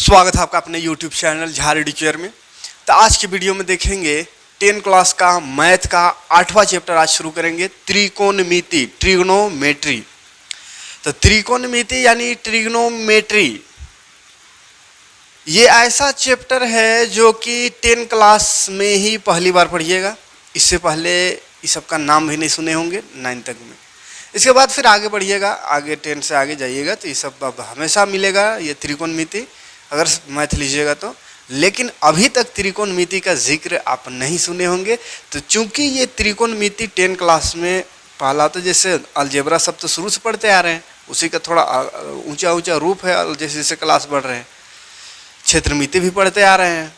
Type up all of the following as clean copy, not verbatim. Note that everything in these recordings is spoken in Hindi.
स्वागत है आपका अपने YouTube चैनल झारी टीचर में। तो आज की वीडियो में देखेंगे 10 क्लास का मैथ का 8वां चैप्टर आज शुरू करेंगे, त्रिकोणमिति, ट्रिग्नोमेट्री। तो त्रिकोणमिति यानी ट्रिग्नोमेट्री ये ऐसा चैप्टर है जो कि 10 क्लास में ही पहली बार पढ़िएगा। इससे पहले इस सब का नाम भी नहीं सुने होंगे 9 तक में। इसके बाद फिर आगे बढ़िएगा, आगे 10 से आगे जाइएगा तो ये सब अब हमेशा मिलेगा, ये त्रिकोणमिति अगर मैथ लीजिएगा तो। लेकिन अभी तक त्रिकोणमिति का जिक्र आप नहीं सुने होंगे। तो चूंकि ये त्रिकोणमिति 10 क्लास में पहला, तो जैसे अलजेब्रा सब तो शुरू से पढ़ते आ रहे हैं, उसी का थोड़ा ऊंचा ऊंचा रूप है। जैसे जैसे क्लास बढ़ रहे हैं, क्षेत्रमिति भी पढ़ते आ रहे हैं,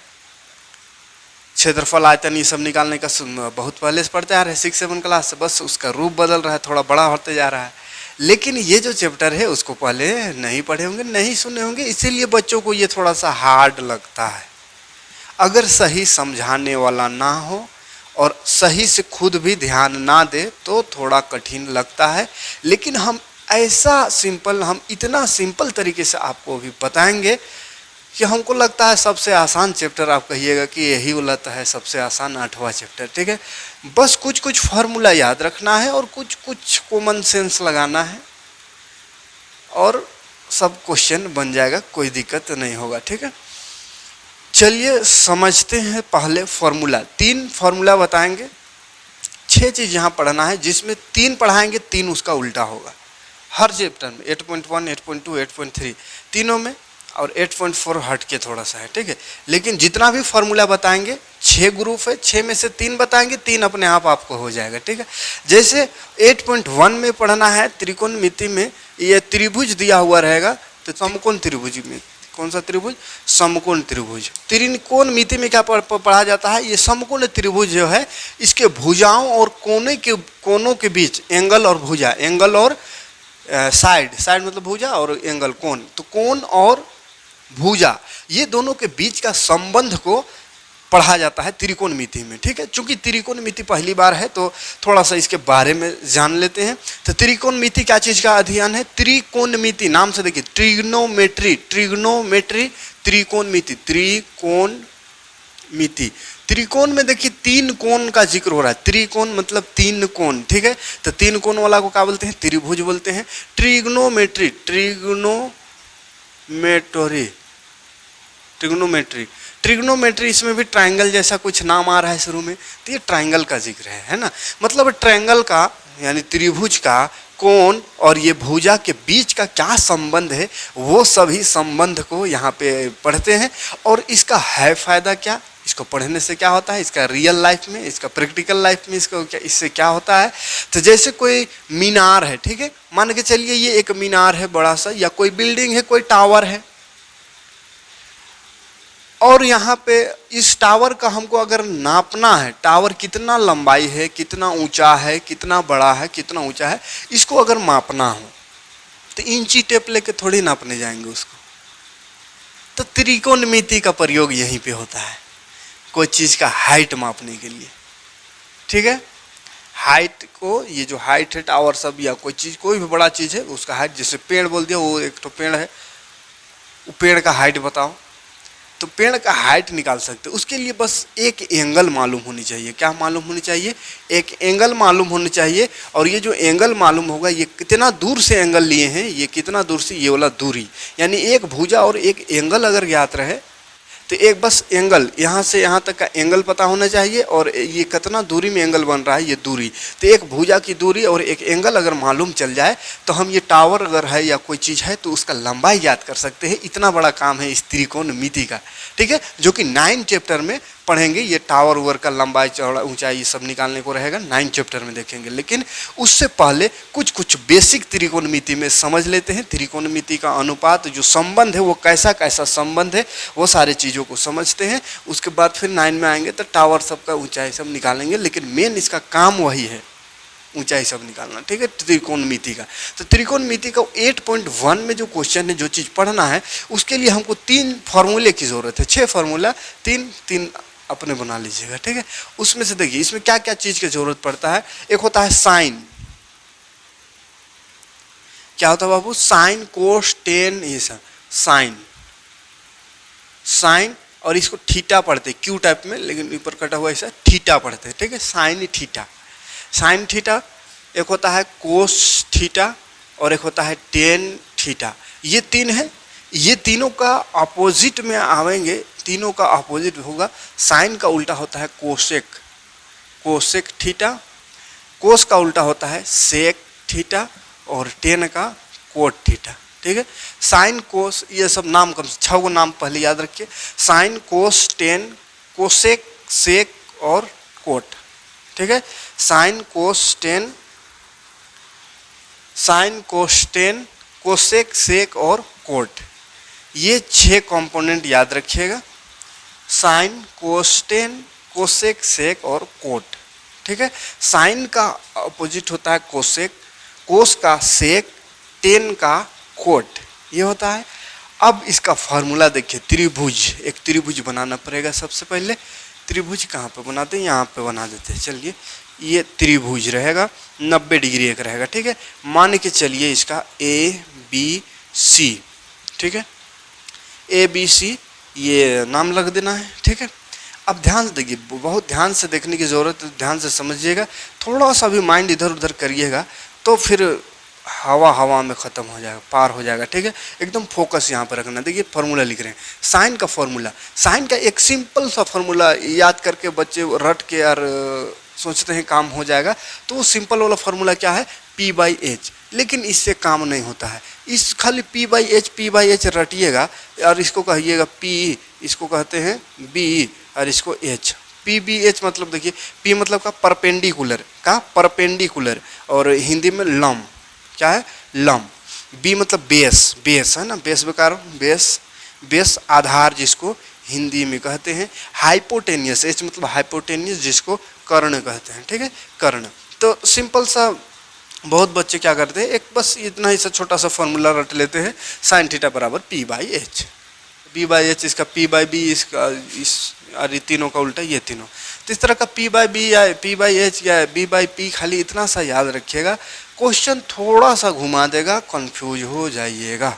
क्षेत्रफल, आयतन, ये सब निकालने का बहुत पहले से पढ़ते आ रहे हैं 6-7 क्लास से। बस उसका रूप बदल रहा है, थोड़ा बड़ा होते जा रहा है। लेकिन ये जो चैप्टर है उसको पहले नहीं पढ़े होंगे, नहीं सुने होंगे, इसीलिए बच्चों को ये थोड़ा सा हार्ड लगता है। अगर सही समझाने वाला ना हो और सही से खुद भी ध्यान ना दे तो थोड़ा कठिन लगता है। लेकिन हम हम इतना सिंपल तरीके से आपको भी बताएंगे कि हमको लगता है सबसे आसान चैप्टर। आप कहिएगा कि यही वाला तो है सबसे आसान 8वां चैप्टर, ठीक है। बस कुछ कुछ फार्मूला याद रखना है और कुछ कुछ कॉमन सेंस लगाना है और सब क्वेश्चन बन जाएगा, कोई दिक्कत नहीं होगा, ठीक है। चलिए समझते हैं पहले फार्मूला। 3 फार्मूला बताएंगे, 6 चीज़ यहाँ पढ़ना है, जिसमें 3 पढ़ाएंगे, 3 उसका उल्टा होगा हर चैप्टर में। 8.1, 8.2, 8.3 तीनों में, और 8.4 हट के थोड़ा सा है, ठीक है। लेकिन जितना भी फार्मूला बताएंगे 6 ग्रुप है, 6 में से 3 बताएंगे, 3 अपने आप आपको हो जाएगा, ठीक है। जैसे 8.1 में पढ़ना है त्रिकोणमिति में, ये त्रिभुज दिया हुआ रहेगा। तो समकोण त्रिभुज में कौन सा त्रिभुज? समकोण त्रिभुज। त्रिकोणमिति में क्या पढ़ा जाता है? ये समकोण त्रिभुज जो है, इसके भुजाओं और कोनों के बीच एंगल और भुजा, एंगल और साइड मतलब भुजा, और एंगल कोण, तो कोण और भुजा ये दोनों के बीच का संबंध को पढ़ा जाता है त्रिकोणमिति में, ठीक है। चूंकि त्रिकोणमिति पहली बार है तो थोड़ा सा इसके बारे में जान लेते हैं। तो त्रिकोणमिति क्या चीज का अध्ययन है? त्रिकोणमिति नाम से देखिए, ट्रिग्नोमेट्री, त्रिकोणमिति, त्रिकोणमिति। त्रिकोण में देखिए 3 कोण का जिक्र हो रहा है। त्रिकोण मतलब 3 कोण, ठीक है। तो 3 कोण वाला को क्या बोलते हैं? त्रिभुज बोलते हैं। ट्रिग्नोमेट्री, ट्रिग्नोमेट्री इसमें भी ट्रायंगल जैसा कुछ नाम आ रहा है शुरू में, तो ये ट्रायंगल का जिक्र है ना। मतलब ट्रायंगल का यानी त्रिभुज का कोण और ये भुजा के बीच का क्या संबंध है, वो सभी संबंध को यहाँ पे पढ़ते हैं। और इसका है फायदा क्या? इसको पढ़ने से क्या होता है? इसका रियल लाइफ में, इसका प्रैक्टिकल लाइफ में इससे क्या होता है? तो जैसे कोई मीनार है, ठीक है, मान के चलिए ये एक मीनार है बड़ा सा, या कोई बिल्डिंग है, कोई टावर है, और यहाँ पे इस टावर का हमको अगर नापना है, टावर कितना लंबाई है, कितना ऊंचा है, कितना बड़ा है, कितना ऊंचा है, इसको अगर मापना हो तो इंची टेप लेके थोड़ी नापने जाएंगे उसको। तो त्रिकोणमिति का प्रयोग यहीं पे होता है, कोई चीज़ का हाइट मापने के लिए, ठीक है। हाइट को, ये जो हाइट है टावर सब या कोई चीज़, कोई भी बड़ा चीज़ है उसका हाइट, जैसे पेड़ बोल दिया, वो एक तो पेड़ है, वो पेड़ का हाइट बताओ, तो पेड़ का हाइट निकाल सकते। उसके लिए बस एक एंगल मालूम होनी चाहिए। क्या मालूम होनी चाहिए? एक एंगल मालूम होनी चाहिए। और ये जो एंगल मालूम होगा, ये कितना दूर से एंगल लिए हैं, ये कितना दूर से, ये वाला दूरी, यानी एक भुजा और एक एंगल अगर ज्ञात रहे तो एक बस एंगल यहाँ से यहाँ तक का एंगल पता होना चाहिए, और ये कितना दूरी में एंगल बन रहा है, ये दूरी। तो एक भुजा की दूरी और एक एंगल अगर मालूम चल जाए तो हम ये टावर अगर है या कोई चीज़ है तो उसका लंबाई याद कर सकते हैं। इतना बड़ा काम है इस त्रिकोणमिति का, ठीक है, जो कि 9 चैप्टर में पढ़ेंगे। ये टावर उवर का लंबाई, चौड़ा, ऊंचाई, ये सब निकालने को रहेगा 9 चैप्टर में देखेंगे। लेकिन उससे पहले कुछ बेसिक त्रिकोणमिति में समझ लेते हैं। त्रिकोणमिति का अनुपात, जो संबंध है वो कैसा कैसा संबंध है, वो सारे चीज़ों को समझते हैं। उसके बाद फिर 9 में आएंगे तो टावर सब का ऊंचाई सब निकालेंगे। लेकिन मेन इसका काम वही है, ऊंचाई सब निकालना, ठीक है, त्रिकोणमिति का। तो त्रिकोणमिति का 8.1 में जो क्वेश्चन है, जो चीज़ पढ़ना है, उसके लिए हमको 3 फार्मूले की जरूरत है। 6 फार्मूला, 3 अपने बना लीजिएगा, ठीक है। उसमें से देखिए इसमें क्या क्या चीज़ की जरूरत पड़ता है। एक होता है साइन, क्या होता है बाबू? साइन, कोस, टेन, ये सब साइन। साइन, और इसको थीटा पढ़ते क्यू टाइप में, लेकिन ऊपर कटा हुआ ऐसा थीटा पढ़ते, ठीक है, साइन थीटा। साइन थीटा एक होता है कोस थीटा और एक होता है टेन थीटा। ये तीन है, ये तीनों का अपोजिट में आवेंगे, तीनों का अपोजिट होगा। साइन का उल्टा होता है कोसेक, कोसेक थीटा। कोस का उल्टा होता है सेक थीटा और टेन का कोट थीटा, ठीक है। साइन कोस ये सब नाम कम से 6 गो नाम पहले याद रखिए, sine cos tan cosec sec और कोट, ठीक है। Sine cos tan, sine cos tan cosec sec और कोट, ये 6 कंपोनेंट याद रखिएगा। Sine cos tan cosec sec और कोट, ठीक है। साइन का अपोजिट होता है कोसेक, कोस का सेक, टेन का कोट, ये होता है। अब इसका फार्मूला देखिए, त्रिभुज, एक त्रिभुज बनाना पड़ेगा सबसे पहले। त्रिभुज कहाँ पे बनाते हैं, यहाँ पे बना देते हैं। चलिए ये त्रिभुज रहेगा, 90 डिग्री एक रहेगा, ठीक है। मान के चलिए इसका ए बी सी, ठीक है, ए बी सी ये नाम लग देना है, ठीक है। अब ध्यान से देखिए, बहुत ध्यान से देखने की ज़रूरत है, ध्यान से समझिएगा, थोड़ा सा भी माइंड इधर उधर करिएगा तो फिर हवा में ख़त्म हो जाएगा, पार हो जाएगा, ठीक है। एकदम फोकस यहाँ पर रखना। देखिए फार्मूला लिख रहे हैं, साइन का फार्मूला, साइन का एक सिंपल सा फार्मूला याद करके बच्चे रट के और सोचते हैं काम हो जाएगा। तो वो सिंपल वाला फार्मूला क्या है, P/H, लेकिन इससे काम नहीं होता है। इस खाली P/H रटिएगा और इसको कहिएगा P, इसको कहते हैं B और इसको H। P/B/H मतलब देखिए, P मतलब का परपेंडिकुलर, का परपेंडिकुलर, और हिंदी में लम, क्या है, लम। B मतलब बेस, बेस है ना, बेस बेकार, बेस, बेस आधार जिसको हिंदी में कहते हैं। हाइपोटेनियस, H मतलब हाइपोटेनियस जिसको कर्ण कहते हैं, ठीक है, कर्ण। तो सिंपल सा बहुत बच्चे क्या करते हैं, एक बस इतना ही सा छोटा सा फॉर्मूला रट लेते हैं, साइन थीटा बराबर P/H, B/H इसका P/B, इसका इस, और ये तीनों का उल्टा ये तीनों। तो इस तरह का P/B या P/H या B/P खाली इतना सा याद रखिएगा, क्वेश्चन थोड़ा सा घुमा देगा, कंफ्यूज हो जाइएगा।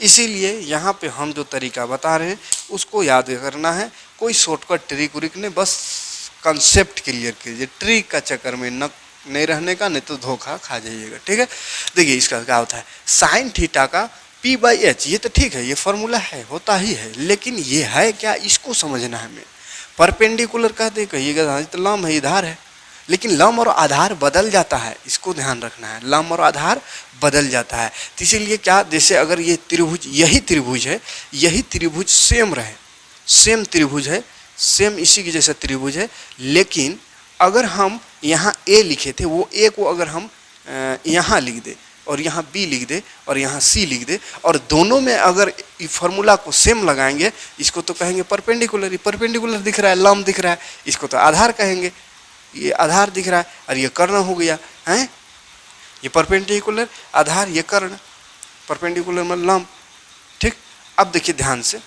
इसीलिए यहाँ पे हम जो तरीका बता रहे हैं उसको याद करना है, कोई शॉर्टकट ट्रिक व्रिक नहीं, बस कंसेप्ट क्लियर कीजिए, ट्रिक का चक्कर में न नहीं रहने का, नहीं तो धोखा खा जाइएगा, ठीक है। देखिए इसका क्या होता है, साइन थीटा का P/H, ये तो ठीक है, ये फॉर्मूला है, होता ही है, लेकिन ये है क्या, इसको समझना है हमें। परपेंडिकुलर कहते कहिएगा तो लंब है, आधार है, लेकिन लंब और आधार बदल जाता है, इसको ध्यान रखना है, लंब और आधार बदल जाता है। तो इसीलिए क्या, जैसे अगर ये त्रिभुज, यही त्रिभुज है, यही त्रिभुज सेम रहे, सेम त्रिभुज है, सेम इसी की जैसा त्रिभुज है, लेकिन अगर हम यहाँ A लिखे थे, वो A को अगर हम यहाँ लिख दे और यहाँ B लिख दे और यहाँ C लिख दे, और दोनों में अगर फार्मूला को सेम लगाएंगे, इसको तो कहेंगे परपेंडिकुलर, ये परपेंडिकुलर दिख रहा है, लंब दिख रहा है, इसको तो आधार कहेंगे, ये आधार दिख रहा है, और ये कर्ण हो गया है, ये परपेंडिकुलर आधार, ये कर्ण, परपेंडिकुलर मतलब लंब, ठीक। अब देखिए ध्यान से,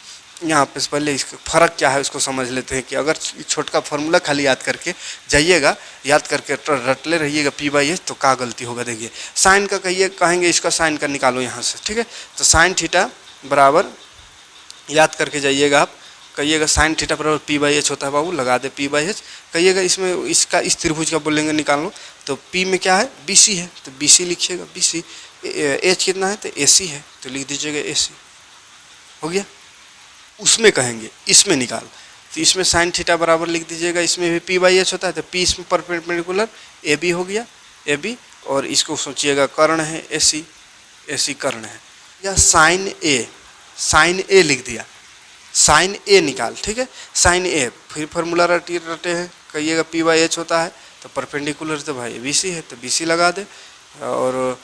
यहाँ पे पहले इसका फ़र्क क्या है उसको समझ लेते हैं कि अगर छोटका फार्मूला खाली याद करके जाइएगा, याद करके रटले रहिएगा P/H, तो क्या गलती होगा। देखिए साइन का कहेंगे इसका साइन का निकालो यहाँ से, ठीक है। तो साइन थीटा बराबर, याद करके जाइएगा आप, कहिएगा साइन थीटा बराबर P/H होता है बाबू, लगा दे P/H, कहिएगा इसमें इसका इस त्रिभुज का बोलेंगे निकालो, तो P में क्या है, BC है, तो BC लिखिएगा, BC, H कितना है, तो AC है, तो लिख दीजिएगा AC, हो गया। उसमें कहेंगे इसमें निकाल, तो इसमें साइन थीटा बराबर लिख दीजिएगा, इसमें भी P/H होता है, तो P इसमें परपेंडिकुलर AB हो गया, AB, और इसको सोचिएगा कर्ण है AC, AC कर्ण है, या साइन A लिख दिया, साइन A निकाल, ठीक है, साइन A, फिर फार्मूला रटे हैं, कहिएगा P/H होता है, तो परपेंडिकुलर तो भाई BC है, तो BC लगा दे, और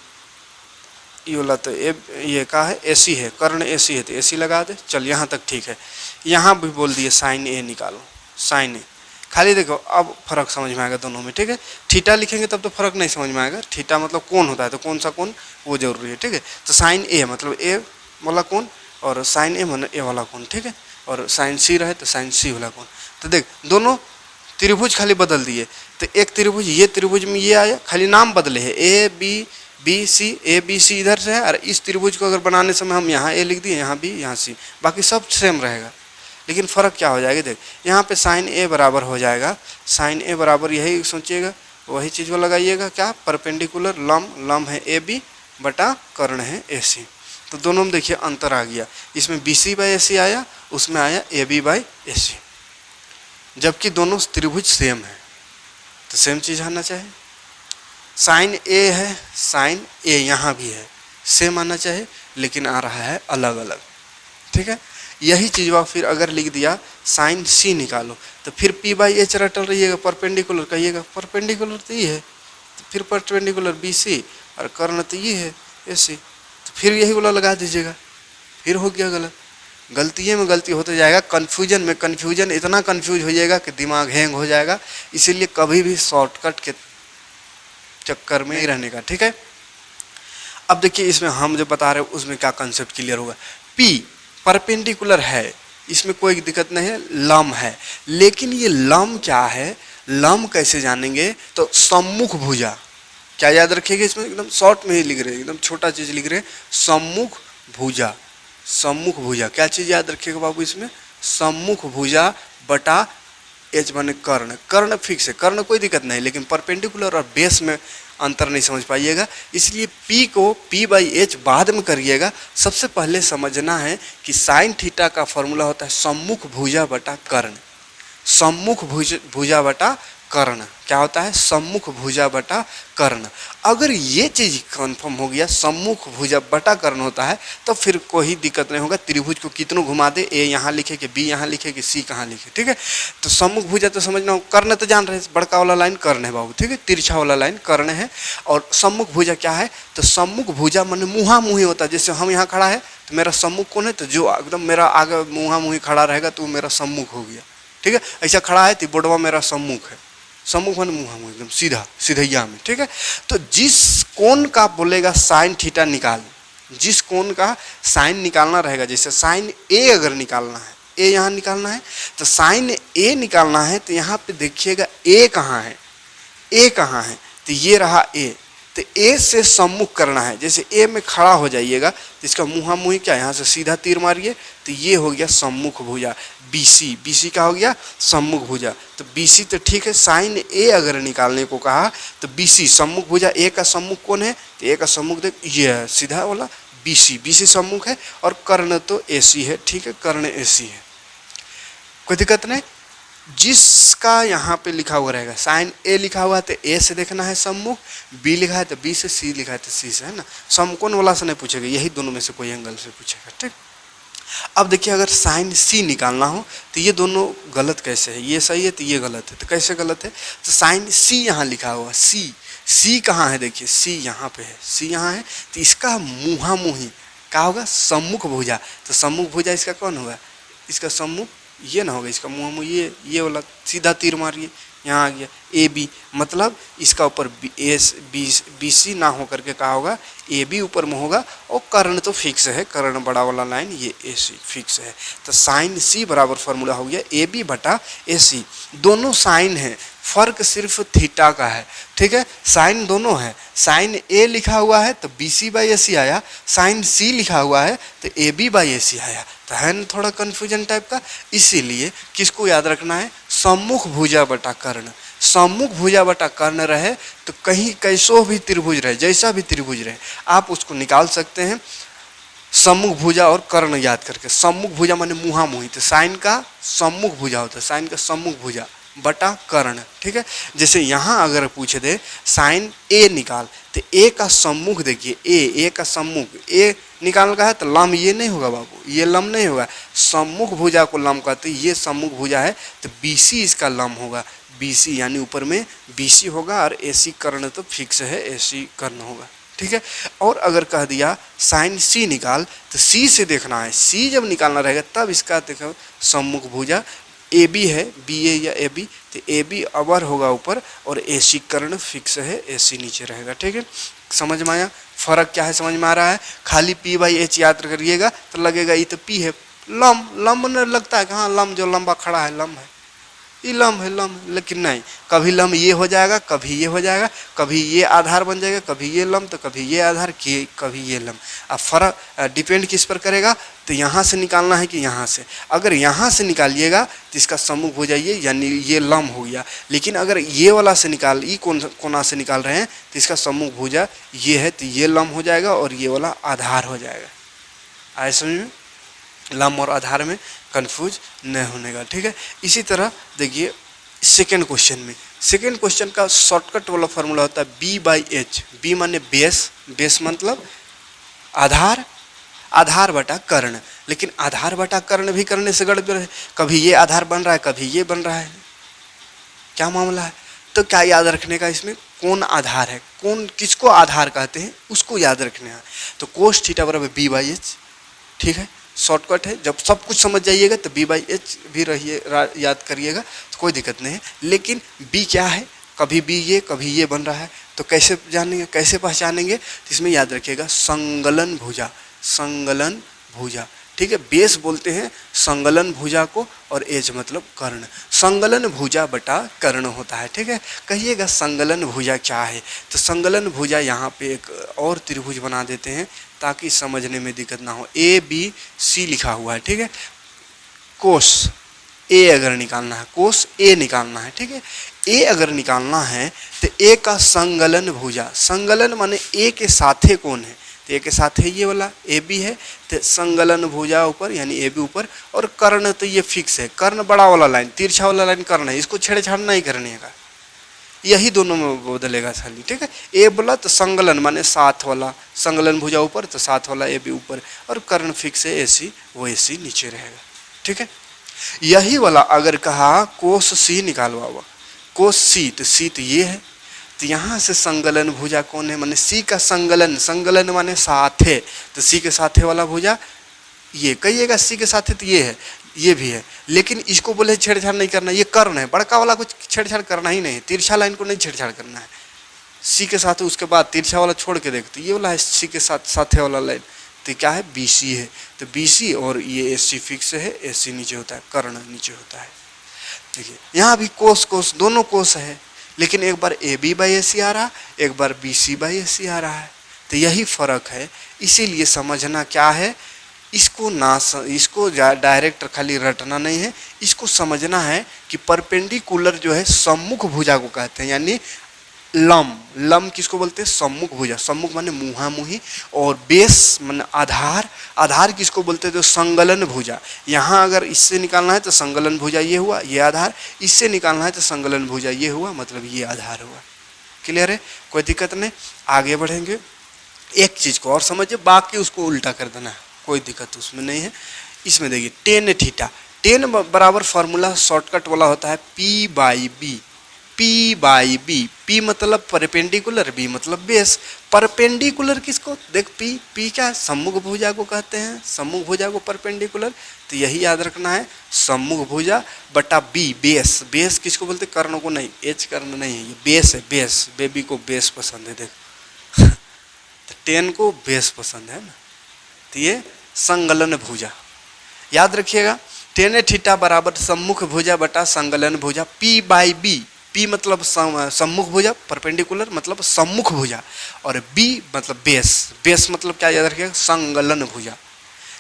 ये वाला तो ये का है AC है, कर्ण AC है, तो AC लगा दे। चल यहाँ तक ठीक है। यहाँ भी बोल दिए साइन A निकालो, साइन A, खाली देखो अब फर्क समझ में आएगा दोनों में, ठीक है। थीटा लिखेंगे तब तो फर्क नहीं समझ में आएगा, थीटा मतलब कोण होता है, तो कौन सा कोण वो जरूरी है, ठीक है। तो साइन A मतलब A वाला कोण, और साइन A मतलब A वाला कोण, ठीक है, और साइन C रहे तो साइन C वाला कोण। तो देख दोनों त्रिभुज खाली बदल दिए, तो एक त्रिभुज, ये त्रिभुज में ये आया, खाली नाम बदले है, ABC इधर से है, और इस त्रिभुज को अगर बनाने समय हम यहाँ A लिख दिए, यहाँ B, यहाँ C, बाकी सब सेम रहेगा। लेकिन फ़र्क क्या हो जाएगा, देख यहाँ पे साइन ए बराबर हो जाएगा, साइन ए बराबर यही सोचिएगा, वही चीज़ को लगाइएगा, क्या परपेंडिकुलर लम है ए बी बटा कर्ण है ए सी। तो दोनों में देखिए अंतर आ गया, इसमें बी सी बाई ए सी आया, उसमें आया ए बी बाई ए सी, जबकि दोनों त्रिभुज सेम है तो सेम चीज़ आना चाहिए। साइन ए है, साइन ए यहाँ भी है, सेम आना चाहिए, लेकिन आ रहा है अलग अलग। ठीक है, यही चीज़ वह फिर अगर लिख दिया साइन सी निकालो, तो फिर पी बाई एच रटल रहिएगा, परपेंडिकुलर कहिएगा, परपेंडिकुलर तो ये है, तो फिर परपेंडिकुलर बी सी और कर्ण तो ये है ए सी, तो फिर यही वाला लगा दीजिएगा, फिर हो गया गलत। गलती में गलती होते जाएगा, कन्फ्यूजन में कन्फ्यूजन, इतना कन्फ्यूज हो जाएगा कि दिमाग हैंग हो जाएगा। इसीलिए कभी भी शॉर्टकट के चक्कर में ही रहने का। ठीक है, अब देखिए इसमें हम जो बता रहे हैं उसमें क्या कंसेप्ट क्लियर होगा। पी परपेंडिकुलर है, इसमें कोई दिक्कत नहीं है, लम है, लेकिन ये लम क्या है, लम कैसे जानेंगे, तो सम्मुख भुजा, क्या याद रखिएगा, इसमें एकदम शॉर्ट में ही लिख रहे हैं, एकदम छोटा चीज लिख रहे हैं, सम्मुख भुजा। सम्मुख भुजा क्या चीज याद रखिएगा बाबू, इसमें सम्मुख भुजा बटा एच बने कर्ण, कर्ण फिक्स है, कर्ण कोई दिक्कत नहीं, लेकिन परपेंडिकुलर और बेस में अंतर नहीं समझ पाइएगा, इसलिए P को P बाई एच बाद में करिएगा। सबसे पहले समझना है कि साइन थीटा का फॉर्मूला होता है सम्मुख भुजा बटा कर्ण, सम्मुख भुजा बटा कर्ण क्या होता है, सम्मुख भुजा बटा कर्ण। अगर ये चीज कंफर्म हो गया सम्मुख भुजा बटा कर्ण होता है तो फिर कोई दिक्कत नहीं होगा, त्रिभुज को कितनों घुमा दे, ए यहाँ लिखे कि बी यहाँ लिखे कि सी कहाँ लिखे। ठीक है, तो सम्मुख भुजा तो समझना हो, कर्ण तो जान रहे हैं, बड़का वाला लाइन कर्ण है बाबू, ठीक है, तिरछा वाला लाइन कर्ण है। और सम्मुख भुजा क्या है, तो सम्मुख भुजा माने मुहा मुही होता है, जैसे हम यहाँ खड़ा है तो मेरा सम्मुख कौन है, तो जो एकदम मेरा आगे मुहा मुही खड़ा रहेगा तो मेरा सम्मुख हो गया। ठीक है, ऐसा खड़ा है तो बोर्डवा मेरा सम्मुख है, सम्मुख माने मुँह मुँह एकदम सीधा सीधैया में। ठीक है, तो जिस कोण का बोलेगा साइन थीटा निकाल, जिस कोण का साइन निकालना रहेगा, जैसे साइन ए अगर निकालना है, ए यहाँ निकालना है, तो साइन ए निकालना है तो यहाँ पे देखिएगा ए कहाँ है, ए कहाँ है, तो ये रहा ए, तो ए से सम्मुख करना है, जैसे ए में खड़ा हो जाइएगा तो इसका मुँहा मुँही क्या, यहाँ से सीधा तीर मारिए तो ये हो गया सम्मुख भुजा, बीसी, बीसी का हो गया सम्मुख भुजा। तो बीसी तो ठीक है, साइन ए अगर निकालने को कहा तो बीसी सम्मुख भुजा, ए का सम्मुख कौन है, तो ए का सम्मुख देख ये है सीधा वाला बीसी, बीसी सम्मुख है, और कर्ण तो एसी है। ठीक है, कर्ण एसी है, कोई दिक्कत नहीं। जिसका यहाँ पे लिखा हुआ रहेगा साइन ए लिखा हुआ है तो ए से देखना है सम्मुख, बी लिखा है तो बी से, सी लिखा है तो सी से, है ना, समकोण वाला से नहीं पूछेगा, यही दोनों में से कोई एंगल से पूछेगा। ठीक, अब देखिए अगर साइन सी निकालना हो तो ये दोनों गलत कैसे है, ये सही है तो ये गलत है, तो कैसे गलत है, तो साइन सी यहाँ लिखा हुआ, सी, सी कहाँ है, देखिए सी यहाँ पे है, सी यहाँ है, तो इसका मुँहा मुही क्या होगा, सम्मुख भुजा, तो सम्मुख भुजा इसका कौन होगा, इसका सम्मुख ये ना होगा, इसका मुँह मुँह ये वाला सीधा तीर मारिए, यहाँ आ गया ए बी, मतलब इसका ऊपर बी सी ना हो करके कहा होगा ए बी ऊपर में होगा, और कर्ण तो फिक्स है, कर्ण बड़ा वाला लाइन ये ए सी फिक्स है। तो साइन सी बराबर फार्मूला हो गया ए बी बटा ए सी, दोनों साइन है, फर्क सिर्फ थीटा का है। ठीक है, साइन दोनों है, साइन ए लिखा हुआ है तो बी सी बाई ए सी आया, साइन सी लिखा हुआ है तो ए बी बाई ए सी आया, तो है ना थोड़ा कन्फ्यूजन टाइप का। इसीलिए किसको याद रखना है, सम्मुख भुजा बटा कर्ण, सम्मुख भुजा बटा कर्ण रहे तो कहीं कैसो भी त्रिभुज रहे, जैसा भी त्रिभुज रहे आप उसको निकाल सकते हैं सम्मुख भुजा और कर्ण याद करके। सम्मुख भुजा माने मुँहा मुही, तो साइन का सम्मुख भुजा होता है, साइन का सम्मुख भुजा बटा कर्ण। ठीक है, जैसे यहाँ अगर पूछे दे साइन ए निकाल तो ए का सम्मुख देखिए, ए का सम्मुख, ए निकालने का है तो लम ये नहीं होगा बाबू, ये लम नहीं होगा, सम्मुख भुजा को लम कहते, ये सम्मुख भुजा है तो बीसी इसका लम होगा, बीसी यानी ऊपर में बीसी होगा, और एसी कर्ण तो फिक्स है, एसी कर्ण होगा। ठीक है, और अगर कह दिया साइन सी निकाल तो सी से देखना है, सी जब निकालना रहेगा तब इसका देखो सम्मुख भुजा ए बी है, बी ए या ए बी, तो ए बी अवर होगा ऊपर और ए सी कर्ण फिक्स है, ए सी नीचे रहेगा। ठीक है, समझ में आया, फर्क क्या है समझ में आ रहा है। खाली पी बाई एच याद करिएगा तो लगेगा ये तो पी है, लम, लम लगता है कि हाँ लम जो लंबा खड़ा है लम है, ये लम है, लम है। लेकिन नहीं, कभी लम ये हो जाएगा, कभी ये हो जाएगा, कभी ये आधार बन जाएगा, कभी ये लम, तो कभी ये आधार, कभी ये लम। अब फर्क डिपेंड किस पर करेगा, तो यहाँ से निकालना है कि यहाँ से। अगर यहाँ से निकालिएगा तो इसका सम्मुख हो जाइए, यानी ये लम हो गया। लेकिन अगर ये वाला से निकाल, ये कोना से निकाल रहे हैं तो इसका सम्मुख भुजा ये है, तो ये लम हो जाएगा और ये वाला आधार हो जाएगा। आए समझ में? लम और आधार में कंफ्यूज नहीं होने का, ठीक है। इसी तरह देखिए सेकेंड क्वेश्चन में, सेकेंड क्वेश्चन का शॉर्टकट वाला फॉर्मूला होता है B/H। बी माने बेस, बेस मतलब आधार, आधार बटा कर्ण। लेकिन आधार बटा कर्ण भी करने से गड़बड़ है, कभी ये आधार बन रहा है, कभी ये बन रहा है, क्या मामला है? तो क्या याद रखने का इसमें, कौन आधार है, कौन किसको आधार कहते हैं उसको याद रखने है। तो कोस थीटा बराबर B/H, ठीक है, शॉर्टकट है। जब सब कुछ समझ जाइएगा तो B/H भी रहिए याद करिएगा, तो कोई दिक्कत नहीं है। लेकिन B क्या है, कभी B ये कभी ये बन रहा है, तो कैसे जानेंगे, कैसे पहचानेंगे? तो इसमें याद रखिएगा संगलन भुजा, संगलन भुजा, ठीक है। बेस बोलते हैं संगलन भुजा को, और एज मतलब कर्ण। संगलन भुजा बटा कर्ण होता है, ठीक है। कहिएगा संगलन भुजा क्या है? तो संगलन भुजा यहाँ पे एक और त्रिभुज बना देते हैं ताकि समझने में दिक्कत ना हो। ABC लिखा हुआ है, ठीक है। कोस ए अगर निकालना है, कोस ए निकालना है, ठीक है। ए अगर निकालना है तो ए का संगलन भुजा, संगलन माने ए के साथे कौन है, तो ए के साथ है ये वाला AB है, तो संगलन भुजा ऊपर यानी AB ऊपर, और कर्ण तो ये फिक्स है, कर्ण बड़ा वाला लाइन, तिरछा वाला लाइन कर्ण है, इसको छेड़छाड़ नहीं करने का, यही दोनों में बदलेगा खाली, ठीक है। ए बोला तो संगलन माने साथ वाला, संगलन भुजा ऊपर तो साथ वाला AB ऊपर, और कर्ण फिक्स है AC, वो AC नीचे रहेगा, ठीक है। यही वाला अगर कहा कोस C निकालवा हुआ, कोस C, तो C तो ये है, तो यहाँ से संगलन भुजा कौन है, माने C का संगलन, संगलन माने साथे, तो C के साथे वाला भुजा ये, कहिएगा C के साथे तो ये है, ये भी है। लेकिन इसको बोले छेड़छाड़ नहीं करना, ये कर्ण है, बड़का वाला कुछ छेड़छाड़ करना ही नहीं है, तिरछा लाइन को नहीं छेड़छाड़ करना है। C के साथ उसके बाद तिरछा वाला छोड़ के देखते, ये वाला है C के साथ साथे वाला लाइन, तो क्या है BC है, तो BC और ये AC फिक्स है, AC नीचे होता है, कर्ण नीचे होता है। देखिए यहाँ भी कोस कोस दोनों कोस है, लेकिन एक बार AB/AC आ रहा, एक बार BC/AC आ रहा है, तो यही फर्क है। इसीलिए समझना क्या है, इसको ना इसको डायरेक्ट खाली रटना नहीं है, इसको समझना है कि परपेंडिकुलर जो है सम्मुख भुजा को कहते हैं, यानी लम, लम किसको बोलते हैं, सम्मुख भुजा, सम्मुख माने मुहामुही, और बेस माने आधार, आधार किसको बोलते हैं, तो संगलन भुजा। यहाँ अगर इससे निकालना है तो संगलन भुजा ये हुआ, ये आधार, इससे निकालना है तो संगलन भुजा ये हुआ, मतलब ये आधार हुआ। क्लियर है, कोई दिक्कत नहीं। आगे बढ़ेंगे, एक चीज को और समझिए, बाकी उसको उल्टा कर देना है, कोई दिक्कत उसमें नहीं है। इसमें देखिए टेन थीटा, टेन बराबर फॉर्मूला शॉर्टकट वाला होता है P/B, P/B, P मतलब परपेंडिकुलर, B मतलब बेस। परपेंडिकुलर किसको, देख P क्या है, सम्मुख भुजा को कहते हैं, सम्मुख भुजा को परपेंडिकुलर, तो यही याद रखना है, सम्मुख भुजा बटा B, बेस, बेस किसको बोलते, कर्ण को नहीं, H कर्ण नहीं है, ये बेस है, बेस, बेबी को बेस पसंद है, देख तो 10 को बेस पसंद है ना, तो ये संगलन भुजा याद रखिएगा। टेन थीटा बराबर सम्मुख भुजा बटा संगलन भुजा, P/B, P मतलब सम्मुख भुजा, परपेंडिकुलर मतलब सम्मुख भुजा, और B मतलब बेस, बेस मतलब क्या याद रखिएगा, संगलन भुजा,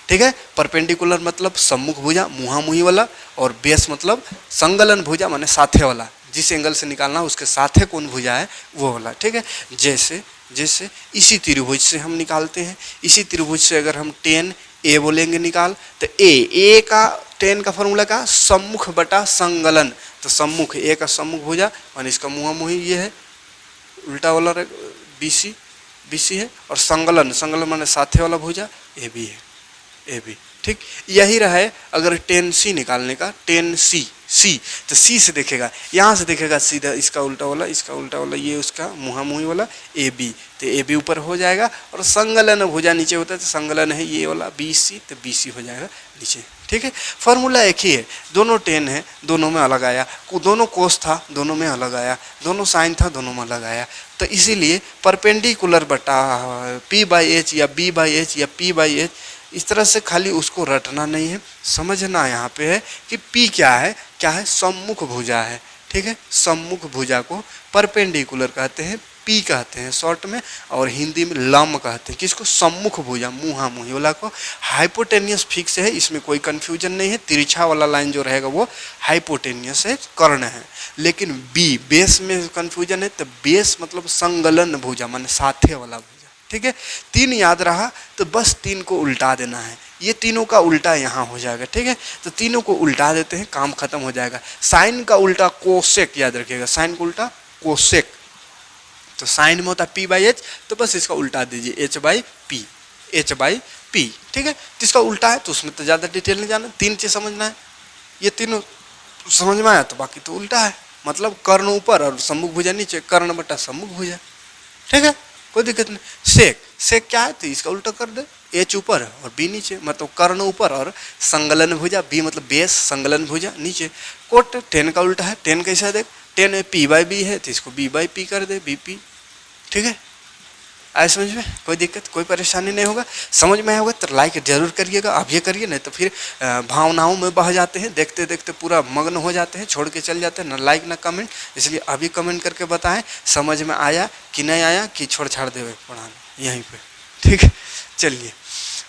ठीक है। परपेंडिकुलर मतलब सम्मुख भुजा मुहामुही वाला, और बेस मतलब संगलन भुजा माने साथे वाला, जिस एंगल से निकालना उसके साथे कौन भुजा है वो वाला, ठीक है। जैसे जैसे इसी त्रिभुज से हम निकालते हैं, इसी त्रिभुज से अगर हम 10A बोलेंगे निकाल, तो ए का 10 का फॉर्मूला का सम्मुख बटा संगलन, तो सम्मुख ए का सम्मुख भुजा मान इसका मुहामुही ये है, उल्टा वाला BC है, और संगलन, संगलन माने साथे वाला भुजा AB है, AB, ठीक। यही रहा है अगर 10C निकालने का, 10C, तो C से देखेगा, यहाँ से देखेगा सीधा इसका उल्टा वाला, इसका उल्टा वाला, ये उसका मुहामुही वाला AB, तो AB ऊपर हो जाएगा, और संगलन भुजा नीचे होता है, तो संगलन है ये वाला BC, तो BC हो जाएगा नीचे, ठीक है। फॉर्मूला एक ही है, दोनों 10 है, दोनों में अलग आया, दोनों कोस था, दोनों में अलग आया, दोनों साइन था, दोनों में अलग आया, तो इसीलिए परपेंडिकुलर बटा P/H या B/H या P/H इस तरह से खाली उसको रटना नहीं है, समझना यहाँ पे है कि पी क्या है, सम्मुख भुजा है। ठीक है, सम्मुख भुजा को परपेंडिकुलर कहते हैं, पी कहते हैं शॉर्ट में, और हिंदी में लम कहते हैं। किसको? सम्मुख भुजा, मुहा मुही वाला को। हाइपोटेनियस फिक्स है, इसमें कोई कंफ्यूजन नहीं है। तिरछा वाला लाइन जो रहेगा वो हाइपोटेनियस है, कर्ण है। लेकिन बी बेस में कंफ्यूजन है, तो बेस मतलब संगलन भुजा, माने साथे वाला भुजा। ठीक है, 3 याद रहा तो बस 3 को उल्टा देना है, ये तीनों का उल्टा यहाँ हो जाएगा। ठीक है, तो तीनों को उल्टा देते हैं, काम खत्म हो जाएगा। साइन का उल्टा कोसेक याद रखिएगा, साइन का उल्टा कोसेक। तो साइन में होता है पी बाई एच, तो बस इसका उल्टा दीजिए H by P, H by P. ठीक है, तो इसका उल्टा है तो उसमें तो ज़्यादा डिटेल नहीं जाना, 3 चीज़ समझना है। ये तीनों समझ में आया तो बाकी तो उल्टा है, मतलब कर्ण ऊपर और सम्मुख भुजा नीचे, कर्ण बटा सम्मुख भुजा। ठीक है, कोई दिक्कत नहीं। सेक, सेक क्या है? तो इसका उल्टा कर दे, एच ऊपर और बी नीचे, मतलब कर्ण ऊपर और संगलन भुजा, बी मतलब बेस, संगलन भुजा नीचे। कोट 10 का उल्टा है, 10 कैसा है देख, 10 में पी बाई बी है तो इसको बी बाई पी कर दे, बी पी। ठीक है, आए समझ में? कोई दिक्कत कोई परेशानी नहीं होगा। समझ में आएगा तो लाइक जरूर करिएगा, आप ये करिए, नहीं तो फिर भावनाओं में बह जाते हैं, देखते देखते पूरा मग्न हो जाते हैं, छोड़ के चल जाते हैं, ना लाइक ना कमेंट। इसलिए अभी कमेंट करके बताएं समझ में आया कि नहीं आया, कि छोड़ छाड़ देवे पढ़ाना यहीं पे। ठीक है, चलिए,